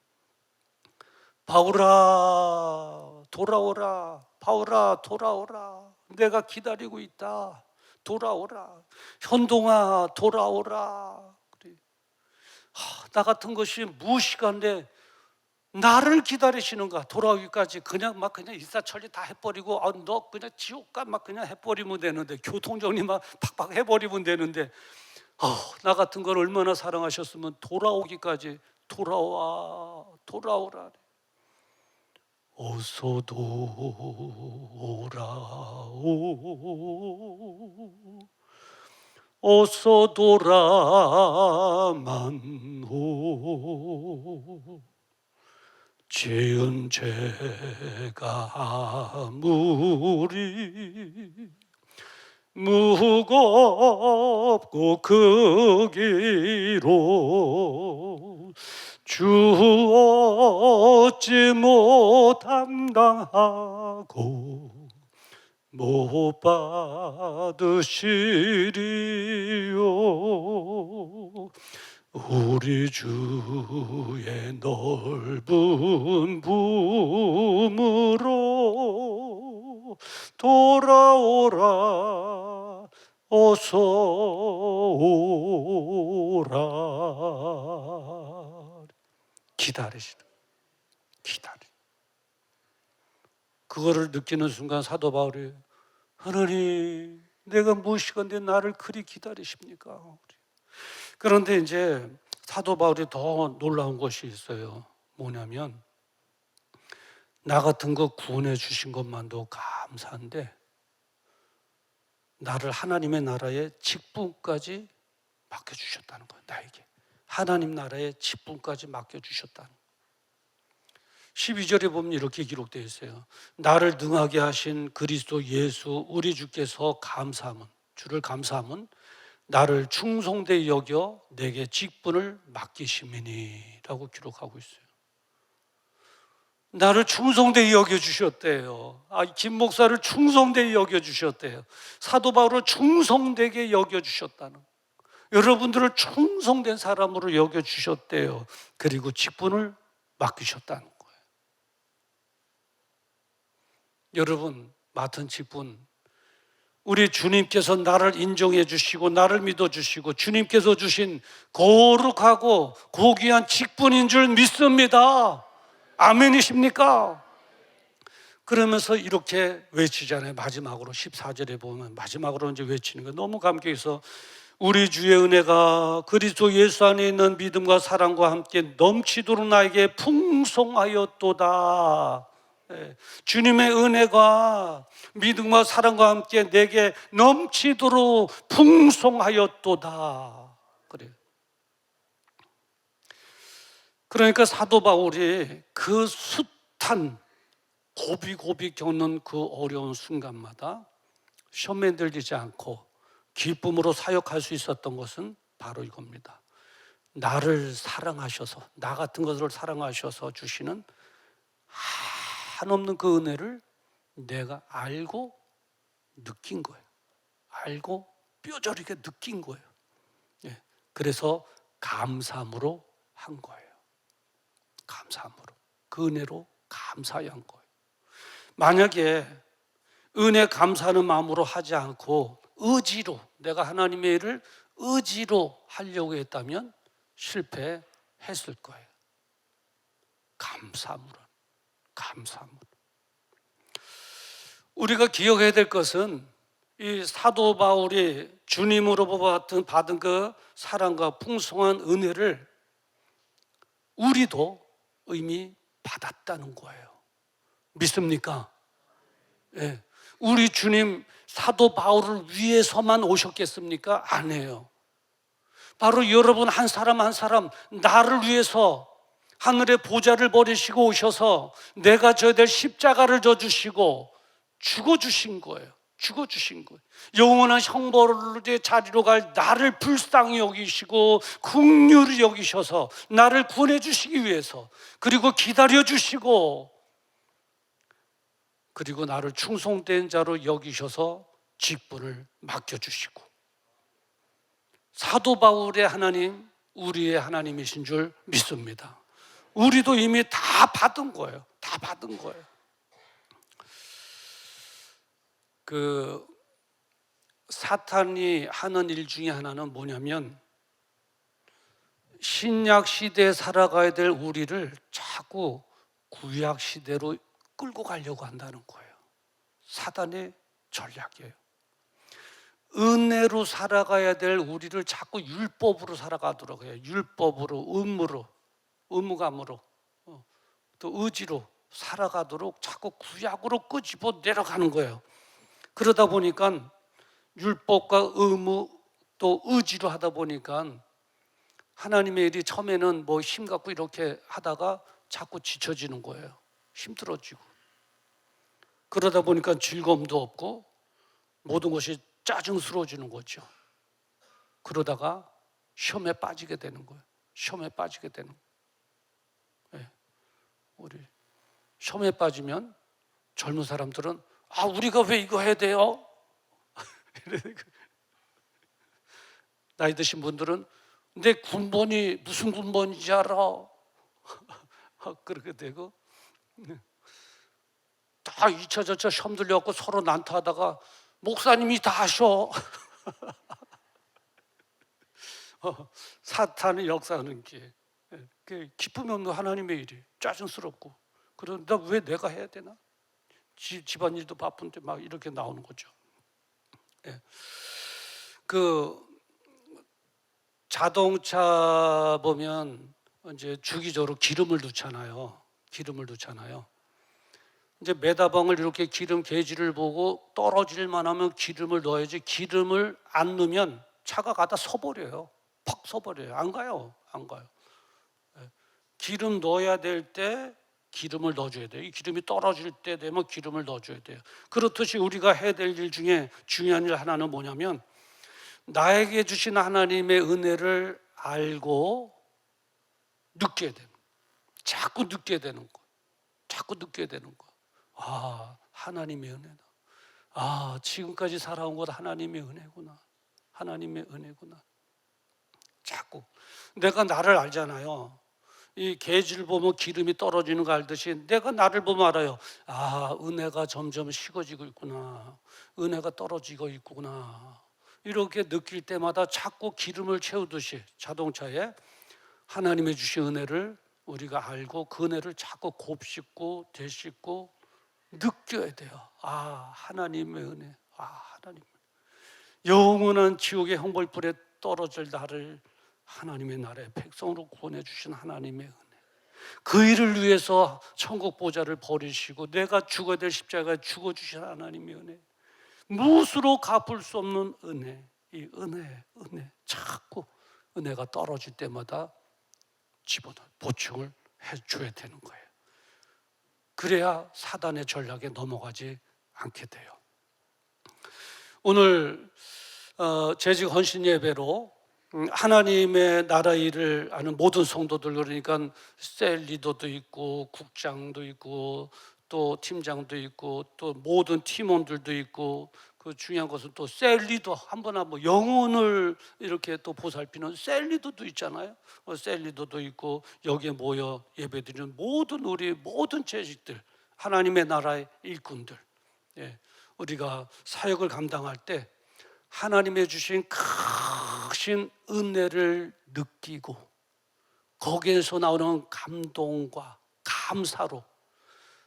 바울아 돌아오라, 바울아 돌아오라, 내가 기다리고 있다, 돌아오라. 현동아 돌아오라. 그래. 나 같은 것이 무시간데 나를 기다리시는가? 돌아오기까지 그냥 일사천리 다 해버리고 너 그냥 지옥 가 막 그냥 해버리면 되는데, 교통정리 막 팍팍 해버리면 되는데, 나 같은 걸 얼마나 사랑하셨으면 돌아오기까지 돌아오라. 어서도 오라오, 어서 돌아만 오. 지은 죄가 아무리 무겁고 크기로 주 어찌 못 감당하고 못 받으시리요. 우리 주의 넓은 품으로 돌아오라, 어서 오라. 기다리시는, 그거를 느끼는 순간 사도 바울이, 하나님 내가 무엇이건데 나를 그리 기다리십니까? 그런데 이제 사도 바울이 더 놀라운 것이 있어요. 뭐냐면 나 같은 거 구원해 주신 것만도 감사한데 나를 하나님의 나라의 직분까지 맡겨주셨다는 거예요. 나에게 하나님 나라의 직분까지 맡겨주셨다는 거예요. 12절에 보면 이렇게 기록되어 있어요. 나를 능하게 하신 그리스도 예수 우리 주께서 주를 감사함은 나를 충성되이 여겨 내게 직분을 맡기심이니 라고 기록하고 있어요. 나를 충성되이 여겨주셨대요. 김 목사를 충성되이 여겨주셨대요. 사도 바울을 충성되게 여겨주셨다는, 여러분들을 충성된 사람으로 여겨주셨대요. 그리고 직분을 맡기셨다는 거예요. 여러분 맡은 직분, 우리 주님께서 나를 인정해 주시고 나를 믿어 주시고 주님께서 주신 거룩하고 고귀한 직분인 줄 믿습니다. 아멘이십니까? 그러면서 이렇게 외치잖아요. 마지막으로 14절에 보면 마지막으로 이제 외치는 거 너무 감격해서, 우리 주의 은혜가 그리스도 예수 안에 있는 믿음과 사랑과 함께 넘치도록 나에게 풍성하였도다. 주님의 은혜가 믿음과 사랑과 함께 내게 넘치도록 풍성하였도다. 그래요. 그러니까 사도 바울이 그 숱한 고비고비 겪는 그 어려운 순간마다 셔맨들리지 않고 기쁨으로 사역할 수 있었던 것은 바로 이겁니다. 나를 사랑하셔서, 나 같은 것을 사랑하셔서 주시는 한없는 그 은혜를 내가 알고 느낀 거예요. 알고 뼈저리게 느낀 거예요. 예. 그래서 감사함으로 한 거예요. 감사함으로. 그 은혜로 감사히 한 거예요. 만약에 은혜 감사하는 마음으로 하지 않고 의지로, 내가 하나님의 일을 의지로 하려고 했다면 실패했을 거예요. 감사함으로. 우리가 기억해야 될 것은 이 사도 바울이 주님으로 받은 그 사랑과 풍성한 은혜를 우리도 이미 받았다는 거예요. 믿습니까? 예. 우리 주님 사도 바울을 위해서만 오셨겠습니까? 아니에요. 바로 여러분 한 사람 한 사람 나를 위해서 하늘의 보좌를 버리시고 오셔서 내가 져야 될 십자가를 져주시고 죽어주신 거예요. 죽어주신 거예요. 영원한 형벌의 자리로 갈 나를 불쌍히 여기시고 긍휼히 여기셔서 나를 구원해 주시기 위해서, 그리고 기다려 주시고, 그리고 나를 충성된 자로 여기셔서 직분을 맡겨주시고, 사도 바울의 하나님, 우리의 하나님이신 줄 믿습니다. 우리도 이미 다 받은 거예요. 다 받은 거예요. 그 사탄이 하는 일 중에 하나는 뭐냐면, 신약 시대에 살아가야 될 우리를 자꾸 구약 시대로 끌고 가려고 한다는 거예요. 사단의 전략이에요. 은혜로 살아가야 될 우리를 자꾸 율법으로 살아가도록 해요. 율법으로, 의무감으로, 또 의지로 살아가도록 자꾸 구약으로 끄집어 내려가는 거예요. 그러다 보니까 율법과 의무 또 의지로 하다 보니까 하나님의 일이 처음에는 뭐 힘 갖고 이렇게 하다가 자꾸 지쳐지는 거예요. 힘들어지고. 그러다 보니까 즐거움도 없고 모든 것이 짜증스러워지는 거죠. 그러다가 시험에 빠지게 되는 거예요. 시험에 빠지게 되는 거예요. 네. 우리 시험에 빠지면 젊은 사람들은 우리가 왜 이거 해야 돼요? 나이 드신 분들은 내 군번이 무슨 군번인지 알아? 그렇게 되고, 다 2차 저차 시험 들려갖고 서로 난타하다가 목사님이 다 하셔. 사탄의 역사하는 게 기쁨이 없는 하나님의 일이 짜증스럽고, 그런데 왜 내가 해야 되나? 집안일도 바쁜데 막 이렇게 나오는 거죠. 예. 그 자동차 보면 이제 주기적으로 기름을 넣잖아요. 이제 매다방을 이렇게 기름 게이지를 보고 떨어질만 하면 기름을 넣어야지, 기름을 안 넣으면 차가 가다 서버려요. 팍 서버려요. 안 가요. 예. 기름 넣어야 될 때 기름을 넣어줘야 돼요. 이 기름이 떨어질 때 되면 기름을 넣어줘야 돼요. 그렇듯이 우리가 해야 될 일 중에 중요한 일 하나는 뭐냐면, 나에게 주신 하나님의 은혜를 알고 느껴야 돼요. 자꾸 느껴야 되는 거. 하나님의 은혜다. 지금까지 살아온 것 하나님의 은혜구나. 자꾸 내가 나를 알잖아요. 이 게이지를 보면 기름이 떨어지는 거 알듯이 내가 나를 보면 알아요. 은혜가 점점 식어지고 있구나. 은혜가 떨어지고 있구나. 이렇게 느낄 때마다 자꾸 기름을 채우듯이 자동차에 하나님의 주신 은혜를 우리가 알고 그 은혜를 자꾸 곱씹고 되씹고 느껴야 돼요. 하나님의 은혜. 하나님. 영원한 지옥의 형벌불에 떨어질 나를 하나님의 나라의 백성으로 구원해 주신 하나님의 은혜. 그 일을 위해서 천국 보좌를 버리시고 내가 죽어야 될 십자가에 죽어주신 하나님의 은혜. 무엇으로 갚을 수 없는 은혜. 이 은혜. 자꾸 은혜가 떨어질 때마다 집어넣어 보충을 해줘야 되는 거예요. 그래야 사단의 전략에 넘어가지 않게 돼요. 오늘 재직 헌신 예배로 하나님의 나라 일을 하는 모든 성도들, 그러니까 셀 리더도 있고 국장도 있고 또 팀장도 있고 또 모든 팀원들도 있고 그 중요한 것은 또 셀리도 한번 영혼을 이렇게 또 보살피는 셀리도도 있잖아요. 셀리도도 있고 여기에 모여 예배드리는 모든 우리 모든 재직들 하나님의 나라의 일꾼들 우리가 사역을 감당할 때 하나님의 주신 크신 은혜를 느끼고 거기에서 나오는 감동과 감사로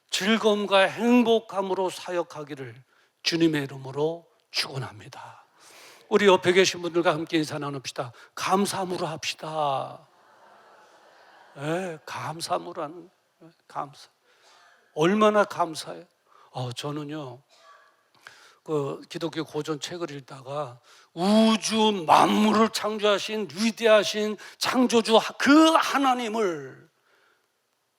즐거움과 행복함으로 사역하기를 주님의 이름으로 축원합니다. 우리 옆에 계신 분들과 함께 인사 나눕시다. 감사함으로 합시다. 감사함으로 하는 감사. 얼마나 감사해요. 저는요 그 기독교 고전 책을 읽다가 우주 만물을 창조하신 위대하신 창조주 그 하나님을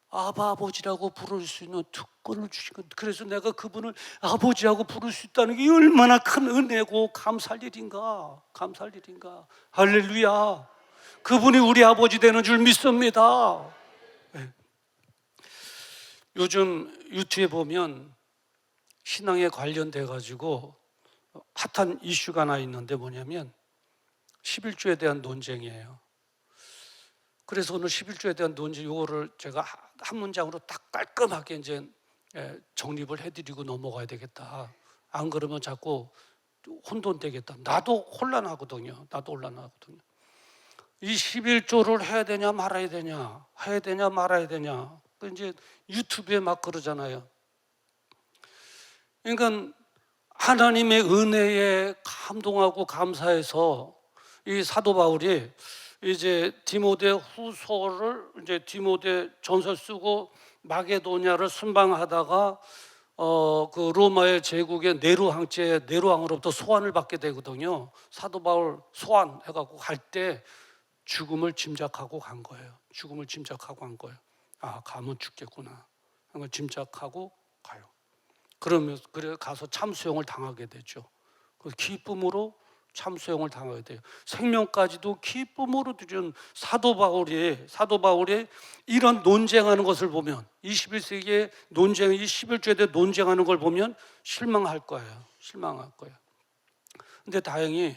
아버지라고 부를 수 있는 특권을 주신 것. 그래서 내가 그분을 아버지라고 부를 수 있다는 게 얼마나 큰 은혜고 감사할 일인가. 할렐루야. 그분이 우리 아버지 되는 줄 믿습니다. 요즘 유튜브에 보면 신앙에 관련돼 가지고 핫한 이슈가 하나 있는데 뭐냐면 11조에 대한 논쟁이에요. 그래서 오늘 11조에 대한 논쟁 요거를 제가 한 문장으로 딱 깔끔하게 이제 정립을 해드리고 넘어가야 되겠다. 안 그러면 자꾸 혼돈되겠다. 나도 혼란하거든요. 이 11조를 해야 되냐 말아야 되냐, 해야 되냐 말아야 되냐. 그 이제 유튜브에 막 그러잖아요. 그러니까 하나님의 은혜에 감동하고 감사해서 이 사도 바울이 이제 디모데 후서를 이제 디모데 전서 쓰고 마게도냐를 순방하다가 그 로마의 제국의 네로 황제 네로왕으로부터 소환을 받게 되거든요. 사도 바울 소환해갖고 갈 때 죽음을 짐작하고 간 거예요. 가면 죽겠구나. 그걸 짐작하고 가요. 그러면 그래 가서 참수형을 당하게 되죠. 그 기쁨으로 참수형을 당하게 돼요. 생명까지도 기쁨으로 드리는 사도 바울이 이런 논쟁하는 것을 보면 21세기의 논쟁, 이 11조에 대해 논쟁하는 걸 보면 실망할 거예요. 근데 다행히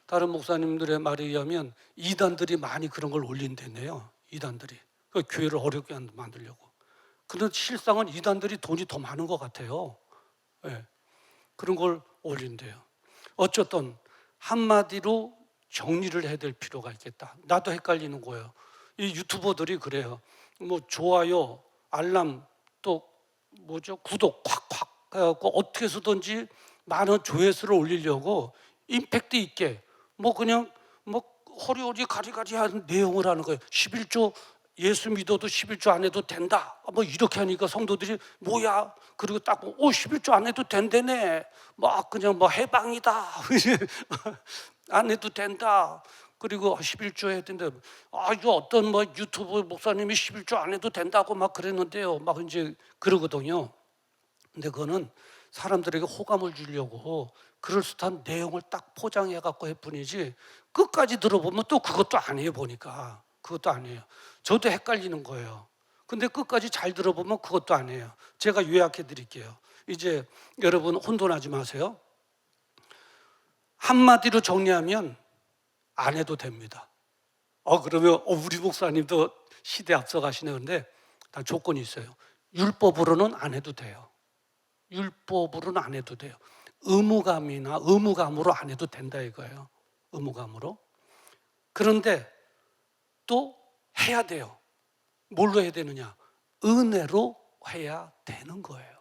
다른 목사님들의 말에 의하면 이단들이 많이 그런 걸 올린다네요. 이단들이 그 교회를 어렵게 만들려고. 그런데 실상은 이단들이 돈이 더 많은 것 같아요. 그런 걸 올린대요. 어쨌든 한마디로 정리를 해야 될 필요가 있겠다. 나도 헷갈리는 거예요. 이 유튜버들이 그래요. 뭐 좋아요, 알람, 또 구독 콱콱 해갖고 어떻게 해서든지 많은 조회수를 올리려고 임팩트 있게 그냥 허리허리 가리가리한 내용을 하는 거예요. 11조 예수 믿어도 11조 안 해도 된다. 이렇게 하니까 성도들이 뭐야? 그리고 딱 11조 안 해도 된다네. 그냥 해방이다. 안 해도 된다. 그리고 11조 해야 된다. 이거 어떤 유튜브 목사님이 11조 안 해도 된다고 그랬는데요. 이제 그러거든요. 근데 그거는 사람들에게 호감을 주려고 그럴듯한 내용을 딱 포장해 갖고 할 뿐이지 끝까지 들어보면 또 그것도 아니에요. 보니까 그것도 아니에요. 저도 헷갈리는 거예요. 근데 끝까지 잘 들어보면 그것도 아니에요. 제가 요약해 드릴게요. 이제 여러분 혼돈하지 마세요. 한마디로 정리하면 안 해도 됩니다. 그러면 우리 목사님도 시대 앞서가시네. 그런데 다 조건이 있어요. 율법으로는 안 해도 돼요. 의무감으로 안 해도 된다 이거예요. 의무감으로. 그런데 또 해야 돼요. 뭘로 해야 되느냐? 은혜로 해야 되는 거예요.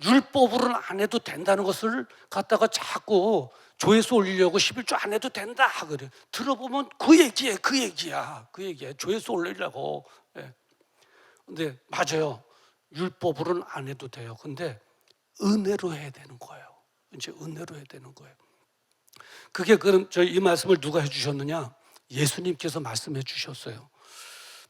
율법으로는 안 해도 된다는 것을 갖다가 자꾸 조회수 올리려고 11조 안 해도 된다 그래. 들어보면 그 얘기야. 조회수 올리려고. 근데 맞아요. 율법으로는 안 해도 돼요. 근데 은혜로 해야 되는 거예요. 이제 은혜로 해야 되는 거예요. 그게 그럼 이 말씀을 누가 해주셨느냐? 예수님께서 말씀해 주셨어요.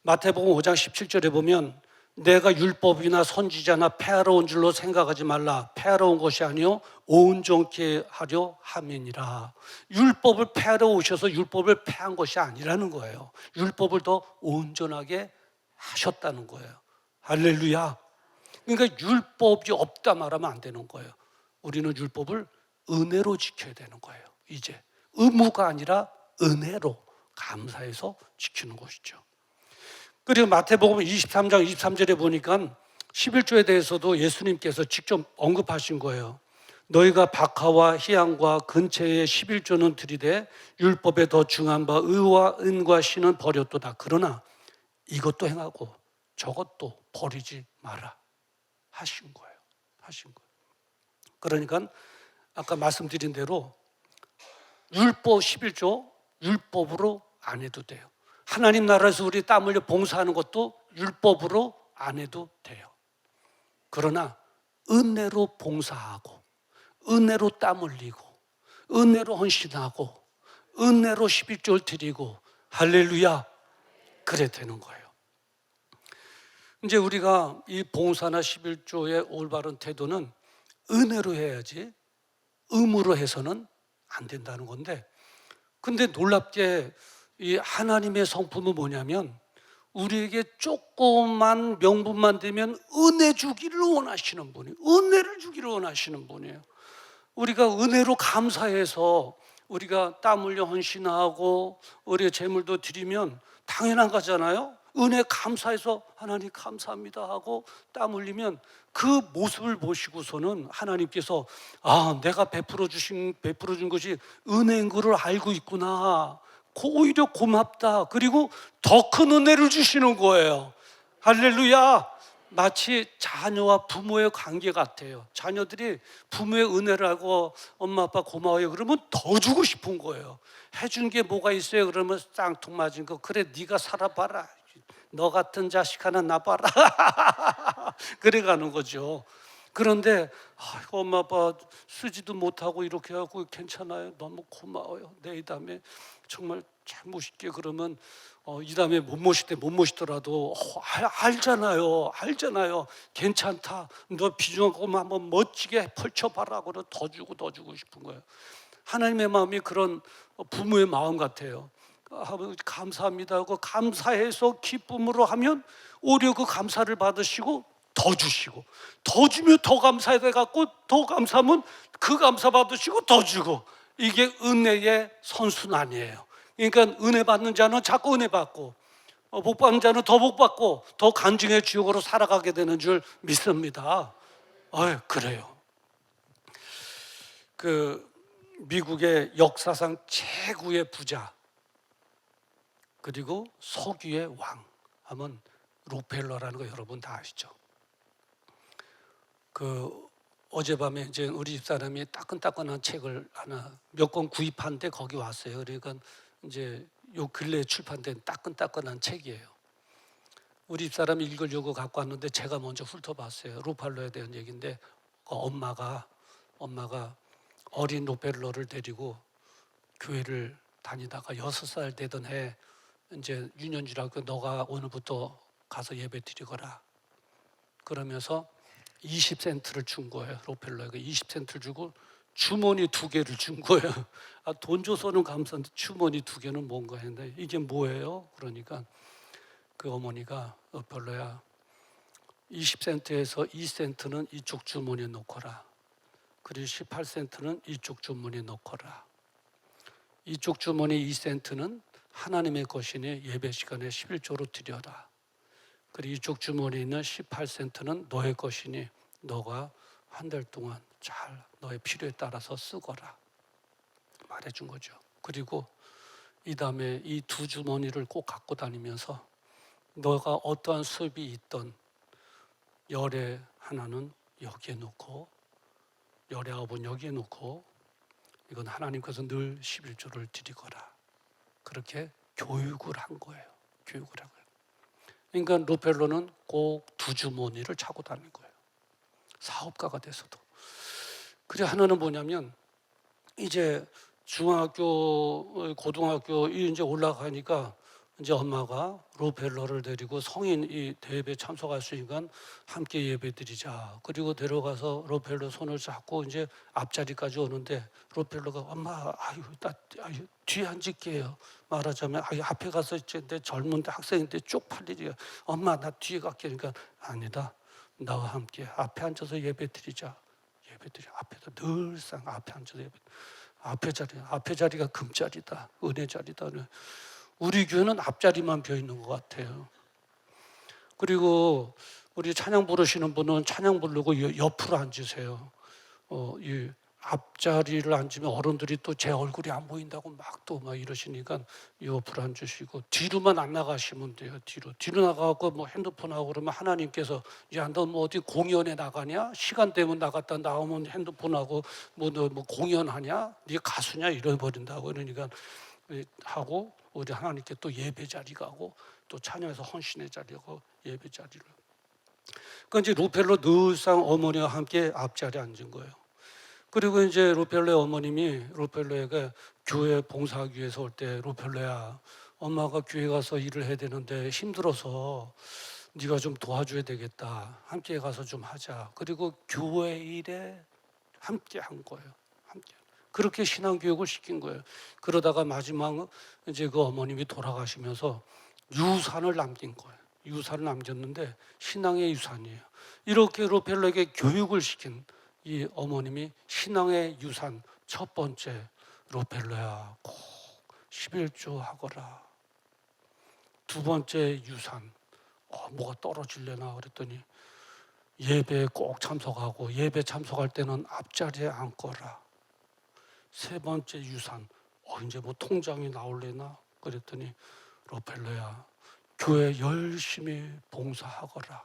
마태복음 5장 17절에 보면 내가 율법이나 선지자나 폐하러 온 줄로 생각하지 말라. 폐하러 온 것이 아니요 온전케 하려 함이니라. 율법을 폐하러 오셔서 율법을 폐한 것이 아니라는 거예요. 율법을 더 온전하게 하셨다는 거예요. 할렐루야. 그러니까 율법이 없다 말하면 안 되는 거예요. 우리는 율법을 은혜로 지켜야 되는 거예요. 이제 의무가 아니라 은혜로 감사해서 지키는 것이죠. 그리고 마태복음 23장 23절에 보니까 11조에 대해서도 예수님께서 직접 언급하신 거예요. 너희가 박하와 희양과 근처의 11조는 들이되 율법에 더 중한 바 의와 은과 신은 버렸도다. 그러나 이것도 행하고 저것도 버리지 마라 하신 거예요. 하신 거예요. 그러니까 아까 말씀드린 대로 율법 11조 율법으로 안 해도 돼요. 하나님 나라에서 우리 땀 흘려 봉사하는 것도 율법으로 안 해도 돼요. 그러나 은혜로 봉사하고 은혜로 땀 흘리고 은혜로 헌신하고 은혜로 11조를 드리고 할렐루야 그래 되는 거예요. 이제 우리가 이 봉사나 11조의 올바른 태도는 은혜로 해야지 의무로 해서는 안 된다는 건데, 근데 놀랍게 이 하나님의 성품은 뭐냐면 우리에게 조그만 명분만 되면 은혜 주기를 원하시는 분이에요. 은혜를 주기를 원하시는 분이에요. 우리가 은혜로 감사해서 우리가 땀 흘려 헌신하고 우리의 재물도 드리면 당연한 거잖아요. 은혜 감사해서 하나님 감사합니다 하고 땀 흘리면 그 모습을 보시고서는 하나님께서 내가 베풀어 준 것이 은혜인 것을 알고 있구나. 오히려 고맙다. 그리고 더 큰 은혜를 주시는 거예요. 할렐루야. 마치 자녀와 부모의 관계 같아요. 자녀들이 부모의 은혜를 하고 엄마 아빠 고마워요 그러면 더 주고 싶은 거예요. 해준 게 뭐가 있어요? 그러면 쌍통맞은 거. 그래 네가 살아봐라. 너 같은 자식 하나 낳아봐라. 그래 가는 거죠. 그런데 엄마 아빠 쓰지도 못하고 이렇게 하고 괜찮아요. 너무 고마워요. 내 이 다음에 정말 잘 모실게. 그러면 이 다음에 못 모실 때 못 모시더라도 알잖아요. 괜찮다. 너 비중한 것만 한번 멋지게 펼쳐봐라. 그래 더 주고 싶은 거예요. 하나님의 마음이 그런 부모의 마음 같아요. 감사합니다 하고 감사해서 기쁨으로 하면 오히려 그 감사를 받으시고 더 주시고, 더 주면 더 감사해 갖고 더 감사하면 그 감사 받으시고 더 주고, 이게 은혜의 선순환이에요. 그러니까 은혜 받는 자는 자꾸 은혜 받고 복 받는 자는 더 복 받고 더 간증의 주역으로 살아가게 되는 줄 믿습니다. 그래요. 그 미국의 역사상 최고의 부자 그리고 석유의 왕 하면 록펠러라는 거 여러분 다 아시죠? 그 어젯밤에 이제 우리 집사람이 따끈따끈한 책을 하나 몇 권 구입한데 거기 왔어요. 그러니까 이제 요 근래에 출판된 따끈따끈한 책이에요. 우리 집사람이 읽으려고 갖고 왔는데 제가 먼저 훑어봤어요. 록펠러에 대한 얘기인데 엄마가 어린 록펠러를 데리고 교회를 다니다가 6살 되던 해 이제 유년주라고 너가 오늘부터 가서 예배 드리거라. 그러면서 20센트를 준 거예요. 록펠러에게 20센트를 주고 주머니 2개를 준 거예요. 돈 줘서는 감사한데 주머니 2개는 뭔가 했는데 이게 뭐예요? 그러니까 그 어머니가 별로야. 20센트에서 2센트는 이쪽 주머니에 넣거라. 그리고 18센트는 이쪽 주머니에 넣거라. 이쪽 주머니 2센트는 하나님의 것이니 예배 시간에 11조로 드려라. 그리고 이쪽 주머니에 있는 18센트는 너의 것이니 너가 한 달 동안 잘 너의 필요에 따라서 쓰거라 말해준 거죠. 그리고 이 다음에 이 2 주머니를 꼭 갖고 다니면서 너가 어떠한 수입이 있던 열의 하나는 여기에 놓고 열의 9은 여기에 놓고 이건 하나님께서 늘 11조를 드리거라. 그렇게 교육을 한 거예요. 그러니까 록펠러는 꼭 2 주머니를 차고 다닌 거예요. 사업가가 돼서도. 그래 하나는 뭐냐면 이제 중학교, 고등학교 이제 올라가니까 이제 엄마가 록펠러를 데리고 성인 이 대회에 참석할 수 있으니까 함께 예배드리자. 그리고 데려가서 록펠러 손을 잡고 이제 앞자리까지 오는데 록펠러가 엄마 나 뒤에 앉을게요. 말하자면 앞에 가서 이제 내 젊은데 학생인데 쪽팔리지. 엄마 나 뒤에 갈게. 그러니까 아니다. 나와 함께 앞에 앉아서 예배드리자. 예배드려. 앞에서 늘상 앞에 앉아서 예배. 앞에 자리가 금자리다. 은혜 자리다. 우리 교회는 앞자리만 비어 있는 것 같아요. 그리고 우리 찬양 부르시는 분은 찬양 부르고 옆으로 앉으세요. 이 앞자리를 앉으면 어른들이 또 제 얼굴이 안 보인다고 막 이러시니까 옆으로 앉으시고, 뒤로만 안 나가시면 돼요. 뒤로 나가고 뭐 핸드폰 하고 그러면 하나님께서 야, 너 뭐 어디 공연에 나가냐? 시간 되면 나갔다 나오면 핸드폰 하고 너 뭐 공연하냐? 네 가수냐? 이래버린다고. 그러니까 하고, 우리 하나님께 또 예배 자리 가고, 또 찬양에서 헌신의 자리고 예배 자리를. 그러니까 이제 로펠로 늘상 어머니와 함께 앞자리에 앉은 거예요. 그리고 이제 로펠로의 어머님이 로펠로에게 교회 봉사하기 위해서 올 때, 로펠로야, 엄마가 교회 가서 일을 해야 되는데 힘들어서 네가 좀 도와줘야 되겠다. 함께 가서 좀 하자. 그리고 교회 일에 함께 한 거예요. 함께. 그렇게 신앙교육을 시킨 거예요. 그러다가 마지막 이제 그 어머님이 돌아가시면서 유산을 남긴 거예요. 유산을 남겼는데 신앙의 유산이에요. 이렇게 로펠로에게 교육을 시킨 이 어머님이 신앙의 유산 첫 번째, 로펠로야 꼭 11조 하거라. 두 번째 유산, 뭐가 떨어질려나 그랬더니 예배에 꼭 참석하고 예배 참석할 때는 앞자리에 앉거라. 세 번째 유산, 이제 뭐 통장이 나올래나 그랬더니 로펠로야 교회 열심히 봉사하거라.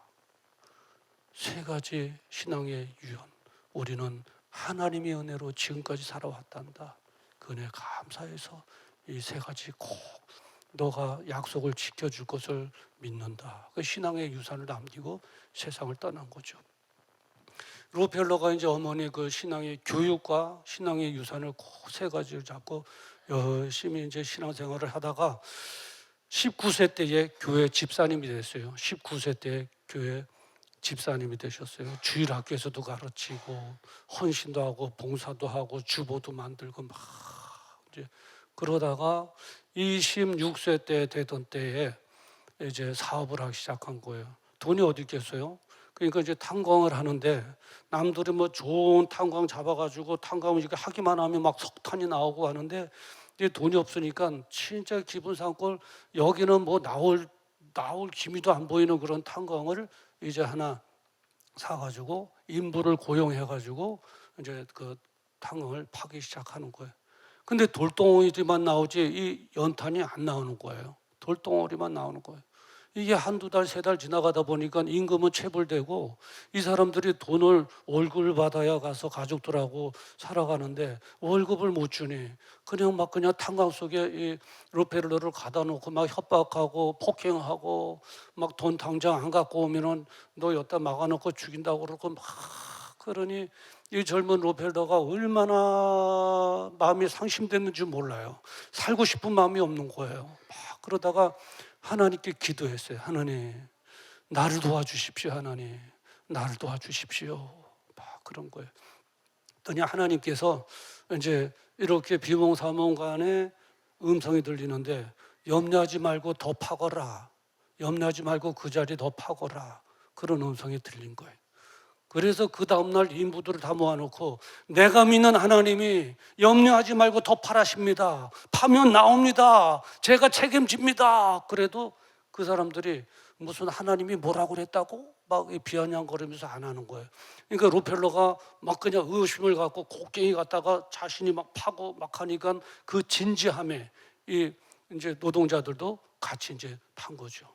세 가지 신앙의 유연. 우리는 하나님의 은혜로 지금까지 살아왔단다. 그 은혜 감사해서 이 세 가지 꼭 너가 약속을 지켜줄 것을 믿는다. 그 신앙의 유산을 남기고 세상을 떠난 거죠. 로펠로가 이제 어머니 그 신앙의 교육과 신앙의 유산을 꼭 세 가지를 잡고 열심히 이제 신앙생활을 하다가 19세 때에 교회 집사님이 됐어요. 19세 때 교회 집사님이 되셨어요. 주일학교에서도 가르치고 헌신도 하고 봉사도 하고 주보도 만들고 막 이제 그러다가 26세 때 되던 때에 이제 사업을 하기 시작한 거예요. 돈이 어디 있겠어요? 그러니까 이제 탄광을 하는데 남들이 뭐 좋은 탄광 잡아가지고 탄광을 이렇게 하기만 하면 막 석탄이 나오고 하는데 이제 돈이 없으니까 진짜 기분 상골 여기는 뭐 나올 기미도 안 보이는 그런 탄광을 이제 하나 사가지고 인부를 고용해가지고 이제 그 탄광을 파기 시작하는 거예요. 근데 돌덩어리만 나오지 이 연탄이 안 나오는 거예요. 돌덩어리만 나오는 거예요. 이게 한두 달, 세 달 지나가다 보니까 임금은 체불되고 이 사람들이 돈을 월급을 받아야 가서 가족들하고 살아가는데 월급을 못 주니 그냥 탄광 속에 이 로펠러를 가다 놓고 막 협박하고 폭행하고 막 돈 당장 안 갖고 오면은 너 여기다 막아놓고 죽인다고 그러고 막 그러니 이 젊은 로펠러가 얼마나 마음이 상심됐는지 몰라요. 살고 싶은 마음이 없는 거예요. 막 그러다가 하나님께 기도했어요. 하나님, 나를 도와주십시오. 하나님, 나를 도와주십시오. 막 그런 거예요. 그랬더니 하나님께서 이제 이렇게 비몽사몽간에 음성이 들리는데 염려하지 말고 더 파거라. 염려하지 말고 그 자리 더 파거라. 그런 음성이 들린 거예요. 그래서 그 다음날 인부들을 다 모아놓고 내가 믿는 하나님이 염려하지 말고 더 파라십니다. 파면 나옵니다. 제가 책임집니다. 그래도 그 사람들이 무슨 하나님이 뭐라고 그랬다고 막 비아냥거리면서 안 하는 거예요. 그러니까 로펠러가 막 그냥 의심을 갖고 곡괭이 갖다가 자신이 막 파고 막 하니까 그 진지함에 이 이제 노동자들도 같이 이제 판 거죠.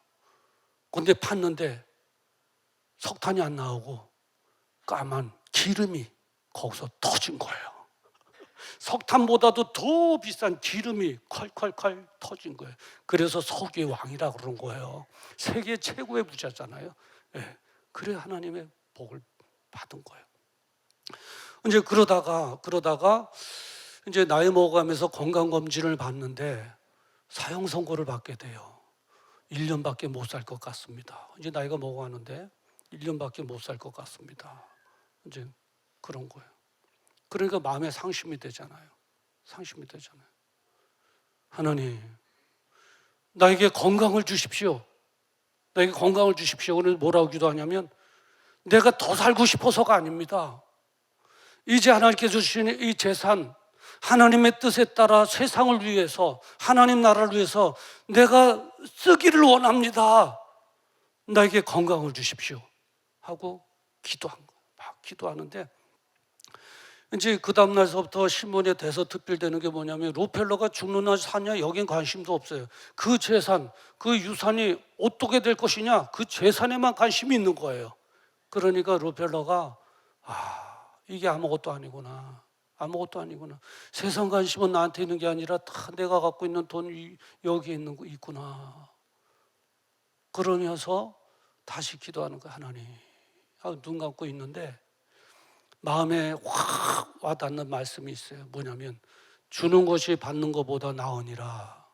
근데 팠는데 석탄이 안 나오고 까만 기름이 거기서 터진 거예요. 석탄보다도 더 비싼 기름이 콸콸콸 터진 거예요. 그래서 석유의 왕이라고 그런 거예요. 세계 최고의 부자잖아요. 네. 그래 하나님의 복을 받은 거예요. 이제 그러다가 이제 나이 먹어가면서 건강검진을 받는데 사형 선고를 받게 돼요. 1년밖에 못 살 것 같습니다. 이제 나이가 먹어가는데 1년밖에 못 살 것 같습니다. 이제 그런 거예요. 그러니까 마음에 상심이 되잖아요. 상심이 되잖아요. 하나님, 나에게 건강을 주십시오. 나에게 건강을 주십시오. 오늘 뭐라고 기도하냐면 내가 더 살고 싶어서가 아닙니다. 이제 하나님께서 주신 이 재산, 하나님의 뜻에 따라 세상을 위해서, 하나님 나라를 위해서 내가 쓰기를 원합니다. 나에게 건강을 주십시오 하고 기도한 거예요. 막 기도하는데 이제 그 다음날서부터 신문에 대서특필되는 게 뭐냐면 록펠러가 죽느냐 사냐 여긴 관심도 없어요. 그 재산, 그 유산이 어떻게 될 것이냐 그 재산에만 관심이 있는 거예요. 그러니까 록펠러가 이게 아무것도 아니구나. 아무것도 아니구나. 세상 관심은 나한테 있는 게 아니라 다 내가 갖고 있는 돈이 여기에 있는 거 있구나. 그러면서 다시 기도하는 거야. 하나님. 눈 감고 있는데 마음에 확 와닿는 말씀이 있어요. 뭐냐면 주는 것이 받는 것보다 나으니라.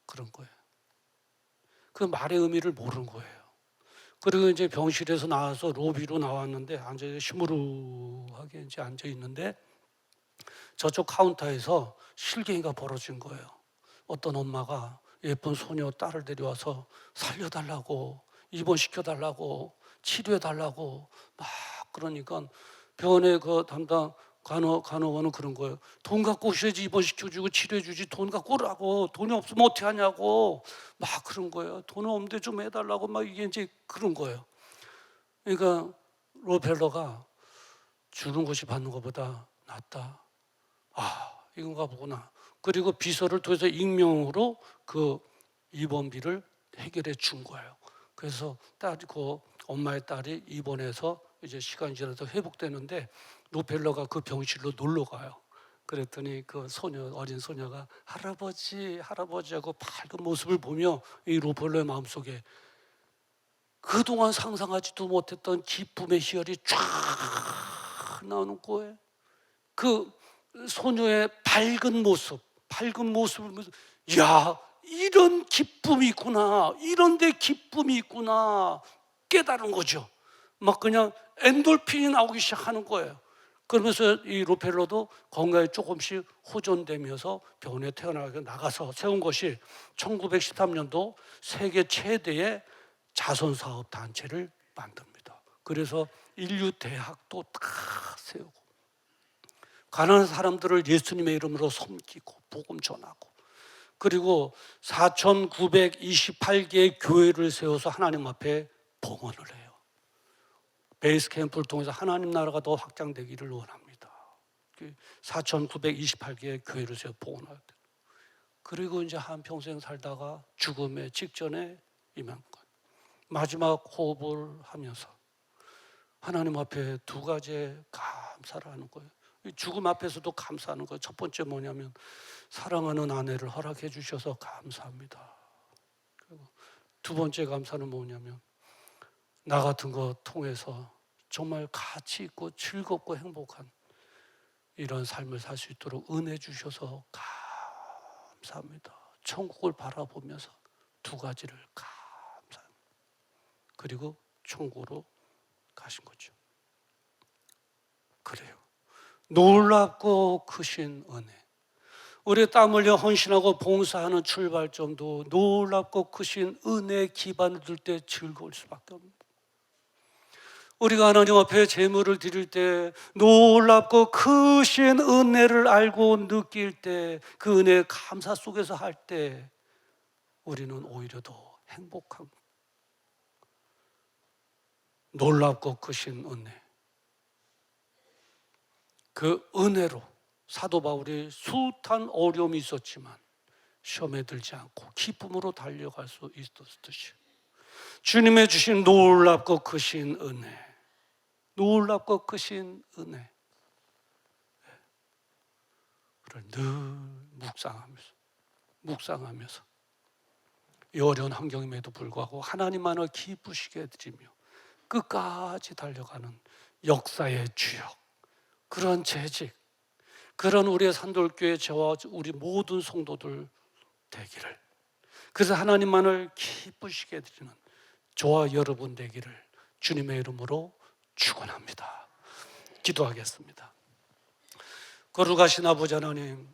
그런 거예요. 그 말의 의미를 모르는 거예요. 그리고 이제 병실에서 나와서 로비로 나왔는데 앉아 시무룩하게 이제 앉아 있는데 저쪽 카운터에서 실갱이가 벌어진 거예요. 어떤 엄마가 예쁜 소녀 딸을 데려와서 살려달라고, 입원시켜달라고, 치료해달라고 막 그러니까 병원의 그 담당 간호원은 그런 거예요. 돈 갖고 오셔야지 입원시켜주고 치료해주지 돈 갖고 오라고. 돈이 없으면 어떻게 하냐고 막 그런 거예요. 돈 없는데 좀 해달라고 막 이게 이제 그런 거예요. 그러니까 록펠러가 주는 것이 받는 것보다 낫다. 이건가 보구나. 그리고 비서를 통해서 익명으로 그 입원비를 해결해 준 거예요. 그래서 그 엄마의 딸이 입원해서 이제 시간이 지나서 회복되는데 록펠러가 그 병실로 놀러 가요. 그랬더니 그 어린 소녀가 할아버지 하고 밝은 모습을 보며 이 록펠러의 마음속에 그동안 상상하지도 못했던 기쁨의 희열이 쫙 나오는 거예요. 그 소녀의 밝은 모습을 보면서 야, 이런 기쁨이 있구나. 이런 데 기쁨이 있구나. 깨달은 거죠. 막 그냥 엔돌핀이 나오기 시작하는 거예요. 그러면서 이 록펠러도 건강에 조금씩 호전되면서 병원에 나가서 세운 것이 1913년도 세계 최대의 자선사업 단체를 만듭니다. 그래서 인류 대학도 다 세우고 가난한 사람들을 예수님의 이름으로 섬기고 복음 전하고 그리고 4,928개의 교회를 세워서 하나님 앞에 봉헌을 해요. 베이스 캠프를 통해서 하나님 나라가 더 확장되기를 원합니다. 4,928개의 교회를 세워 봉헌할 때 그리고 이제 한평생 살다가 죽음의 직전에 임한 것. 마지막 호흡을 하면서 하나님 앞에 두 가지의 감사를 하는 거예요. 죽음 앞에서도 감사하는 거예요. 첫 번째 뭐냐면 사랑하는 아내를 허락해 주셔서 감사합니다. 그리고 두 번째 감사는 뭐냐면 나 같은 거 통해서 정말 가치 있고 즐겁고 행복한 이런 삶을 살 수 있도록 은혜 주셔서 감사합니다. 천국을 바라보면서 두 가지를 감사합니다. 그리고 천국으로 가신 거죠. 그래요. 놀랍고 크신 은혜. 우리 땀 흘려 헌신하고 봉사하는 출발점도 놀랍고 크신 은혜의 기반을 둘 때 즐거울 수밖에 없습니다. 우리가 하나님 앞에 제물을 드릴 때 놀랍고 크신 은혜를 알고 느낄 때 그 은혜의 감사 속에서 할 때 우리는 오히려 더 행복한 놀랍고 크신 은혜. 그 은혜로 사도 바울이 숱한 어려움이 있었지만 시험에 들지 않고 기쁨으로 달려갈 수 있었듯이 주님의 주신 놀랍고 크신 은혜, 놀랍고 크신 은혜를 늘 묵상하면서 이 어려운 환경임에도 불구하고 하나님만을 기쁘시게 해드리며 끝까지 달려가는 역사의 주역, 그런 재직, 그런 우리의 산돌교회 저와 우리 모든 성도들 되기를, 그래서 하나님만을 기쁘시게 해드리는 저와 여러분 되기를 주님의 이름으로 축원합니다. 기도하겠습니다. 거룩하신 아버지 하나님,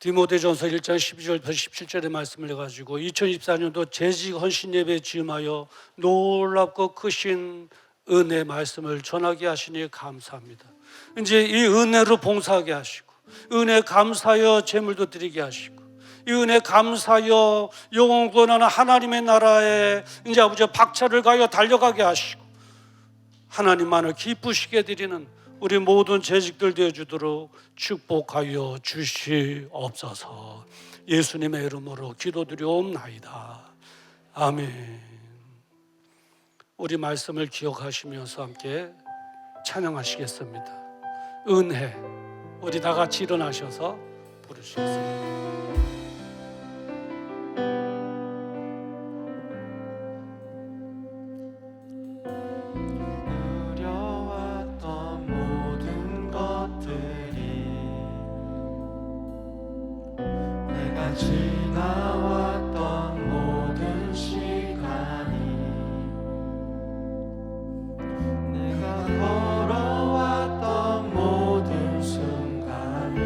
디모데전서 1장 12절부터 17절의 말씀을 해가지고 2024년도 재직 헌신 예배 지음하여 놀랍고 크신 은혜 말씀을 전하게 하시니 감사합니다. 이제 이 은혜로 봉사하게 하시고, 은혜 감사하여 제물도 드리게 하시고, 이 은혜 감사하여 영원 권하는 하나님의 나라에 이제 아버지 박차를 가하여 달려가게 하시고, 하나님만을 기쁘시게 드리는 우리 모든 재직들 되어주도록 축복하여 주시옵소서. 예수님의 이름으로 기도드리옵나이다. 아멘. 우리 말씀을 기억하시면서 함께 찬양하시겠습니다. 은혜. 우리 다 같이 일어나셔서 부르시겠습니다. 두려웠던 모든 것들이 내가 지나왔던 모든 시간이 내가 걸어왔던 모든 순간이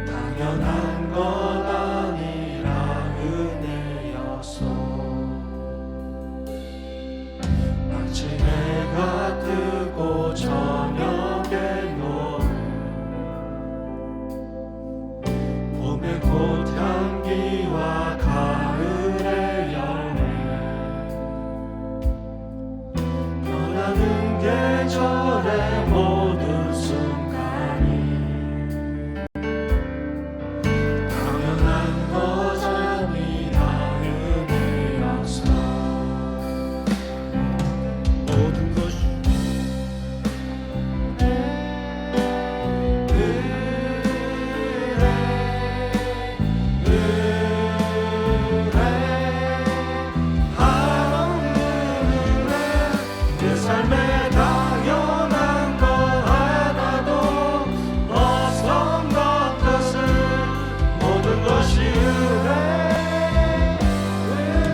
당연한 것 아니라 은혜였어. 마치 해가 뜨고 저녁에 노을 봄의 꽃향기와 가을의 열매 변하는 계절의 모든 순간이 당연한 것 아니라 은혜였어. 모든 것이 내 삶에 당연한 것 하나도 없었던 것을 모든 것이 은혜.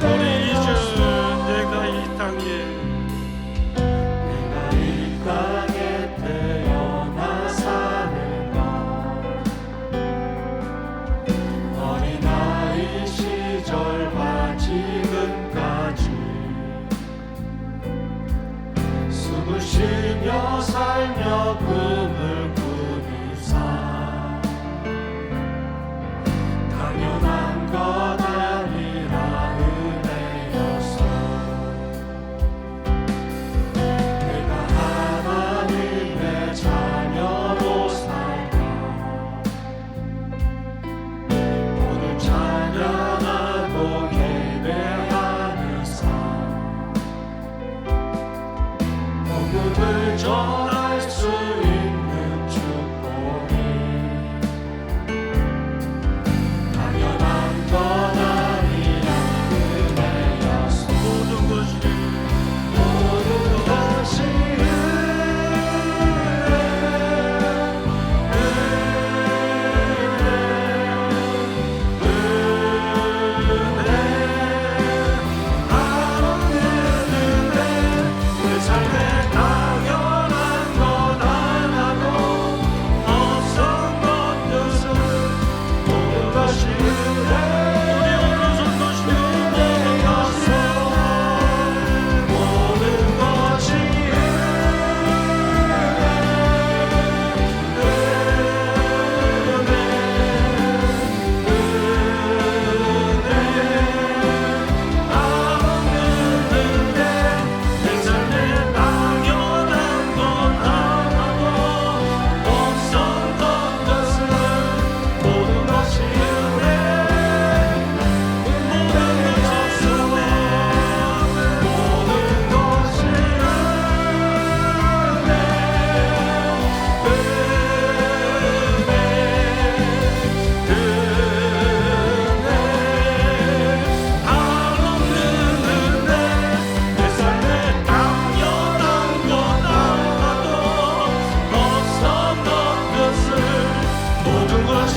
우리 이제 내가 이 땅에 내가 이 땅에 태어나 사는 것 어린아이 시절과 지금까지 숨을 쉬며 살며 꿈을 꾸는 삶 당연한 것 아니라 은혜였어. 내가 하나님의 자녀로 살다 오늘 찬양하고 예배하는 삶 복음을 전할 수 있는 축복이 당연한 것 아니라 은혜였어. 모든 것이 내 삶에 당연한 것 하나도 없었던 것을 모든 것이 은혜였어. 모든 것이 내 삶에 당연한 것 하나도 없었던 것을 모든 것이 내 삶에 당연한 것 하나도 없었던 것을 모든 것이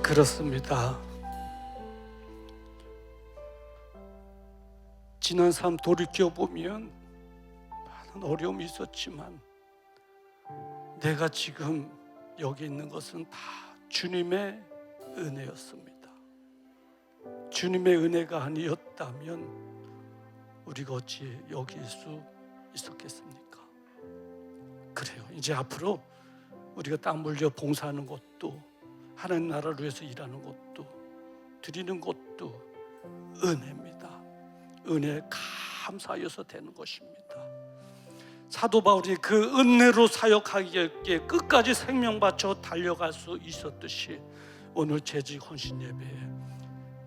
그렇습니다. 지난 삶 돌이켜 보면 많은 어려움이 있었지만 내가 지금 여기 있는 것은 다 주님의 은혜였습니다. 주님의 은혜가 아니었다면 우리가 어찌 여기 있을 수 있었겠습니까? 그래요. 이제 앞으로 우리가 땀 흘려 봉사하는 것도, 하나님 나라를 위해서 일하는 것도, 드리는 것도 은혜입니다. 은혜에 감사하여서 되는 것입니다. 사도 바울이 그 은혜로 사역하기에 끝까지 생명 바쳐 달려갈 수 있었듯이 오늘 재직 헌신 예배에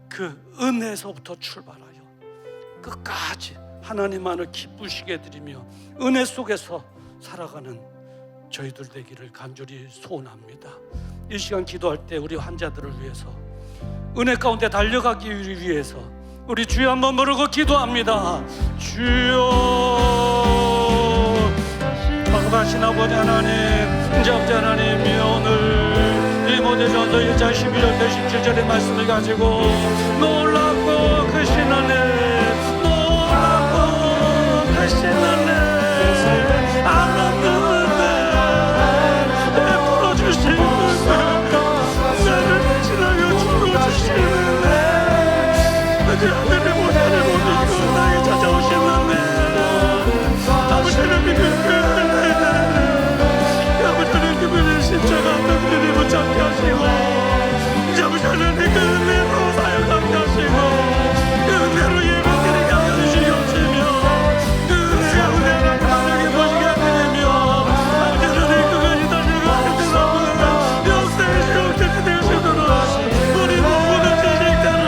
그 은혜에서부터 출발하여 끝까지 하나님만을 기쁘시게 드리며 은혜 속에서 살아가는 저희들 되기를 간절히 소원합니다. 이 시간 기도할 때 우리 환자들을 위해서, 은혜 가운데 달려가기 위해서 우리 주여 한번 부르고 기도합니다. 주여, 방박하신 아버지 하나님, 인자없지 하나님이 오늘 디모데전서 1장 12절부터 17절의 말씀을 가지고 놀랍고 크신 은혜, 놀랍고 크신 은혜, 아름다운 은혜 베풀어 주시는 나를 대신하여 죽어주시는 은혜, 그 하늘의 모자를 못 이기고 나에게 찾아오시는 은혜, 아버지를 믿는 그 은혜, 아버지를 그분의 십자가 은혜를 붙잡게 하시고, 아버지를 그 은혜로 사역하게 하시고, 그 은혜로 예배드리게 하여 주시옵시며, 그 은혜가 은혜를 하나님께 보시게 하시며, 아버지를 그것이 다시 역사의 시험들이 되시도록 우리 모든 지식들을,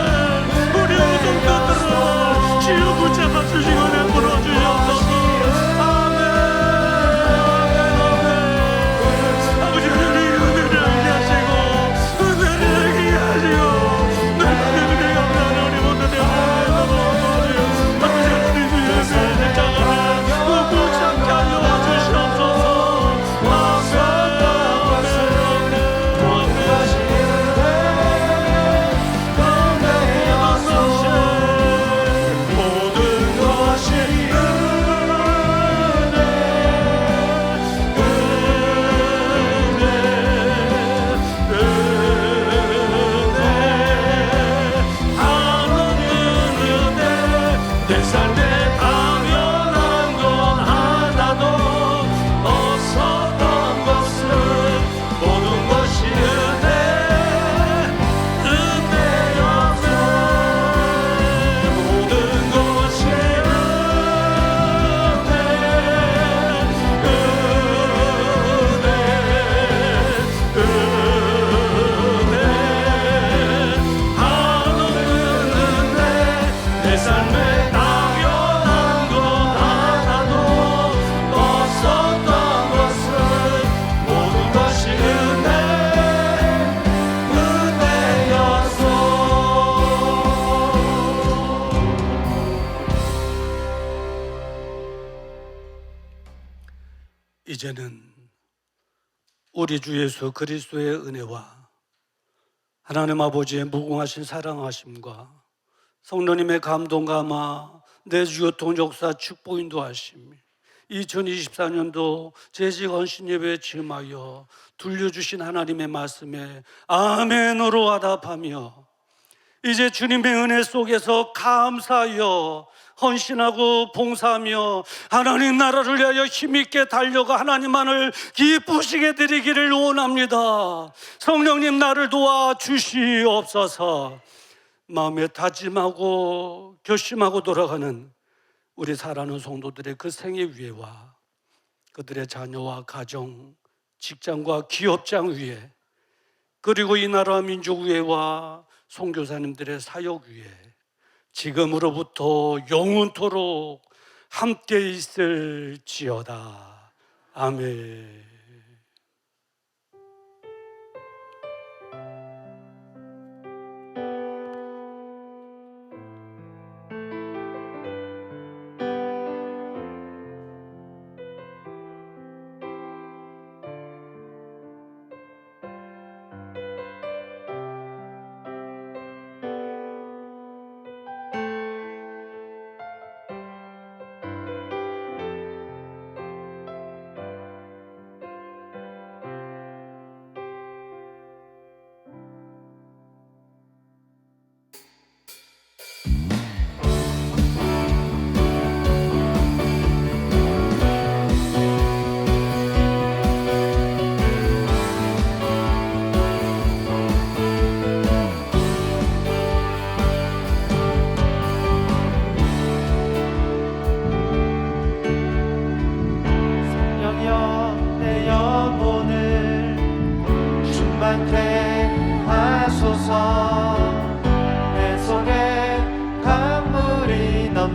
우리 모든 것들을 주여 붙잡아 주시고 내버려 주시옵소서. 아멘, 아멘, 아멘. 아버지를 은혜를 얘기하시고, 은혜를 얘기하시고, 늘 은혜를 감사하는 우리 모든 대원을 넘어가시고, 아버지를 주의 십자가를 붙잡게 하여 주시옵소서. 내 삶에 당연한 건 하나도 없었던 것은 모든 것이 은혜였어. 모든 것이 내 삶에 당연한 건 하나도 없었던 것은 모든 것이 은혜였어. 이제는 우리 주 예수 그리스도의 은혜와 하나님 아버지의 무궁하신 사랑하심과 성령님의 감동 감화, 내주 교통 역사 축복 인도하심, 2024년도 재직 헌신 예배에 지음하여 들려주신 하나님의 말씀에 아멘으로 화답하며 이제 주님의 은혜 속에서 감사하여 헌신하고 봉사하며 하나님 나라를 위하여 힘있게 달려가 하나님만을 기쁘시게 드리기를 원합니다. 성령님 나를 도와주시옵소서. 마음에 다짐하고 결심하고 돌아가는 우리 사랑하는 성도들의 그 생애 위에와 그들의 자녀와 가정, 직장과 기업장 위에, 그리고 이 나라 민족 위에와 선교사님들의 사역 위에 지금으로부터 영원토록 함께 있을지어다. 아멘.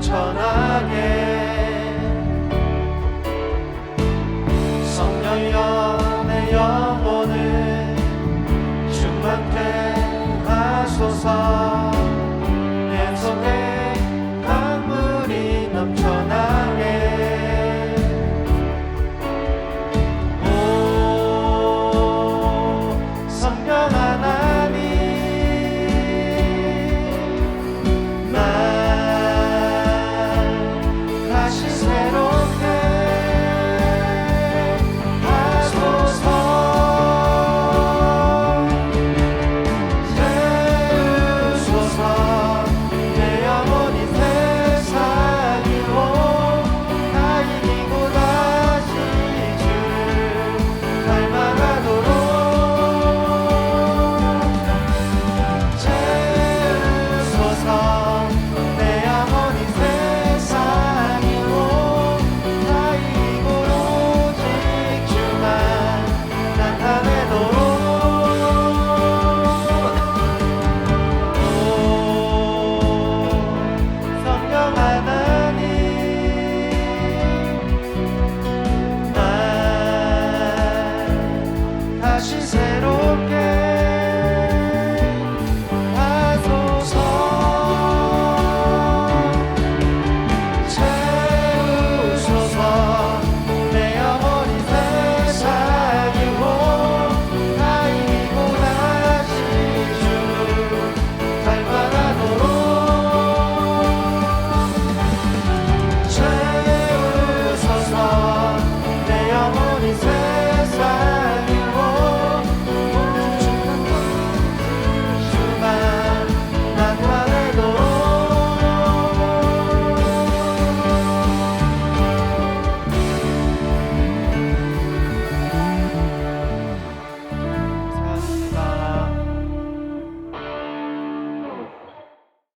전하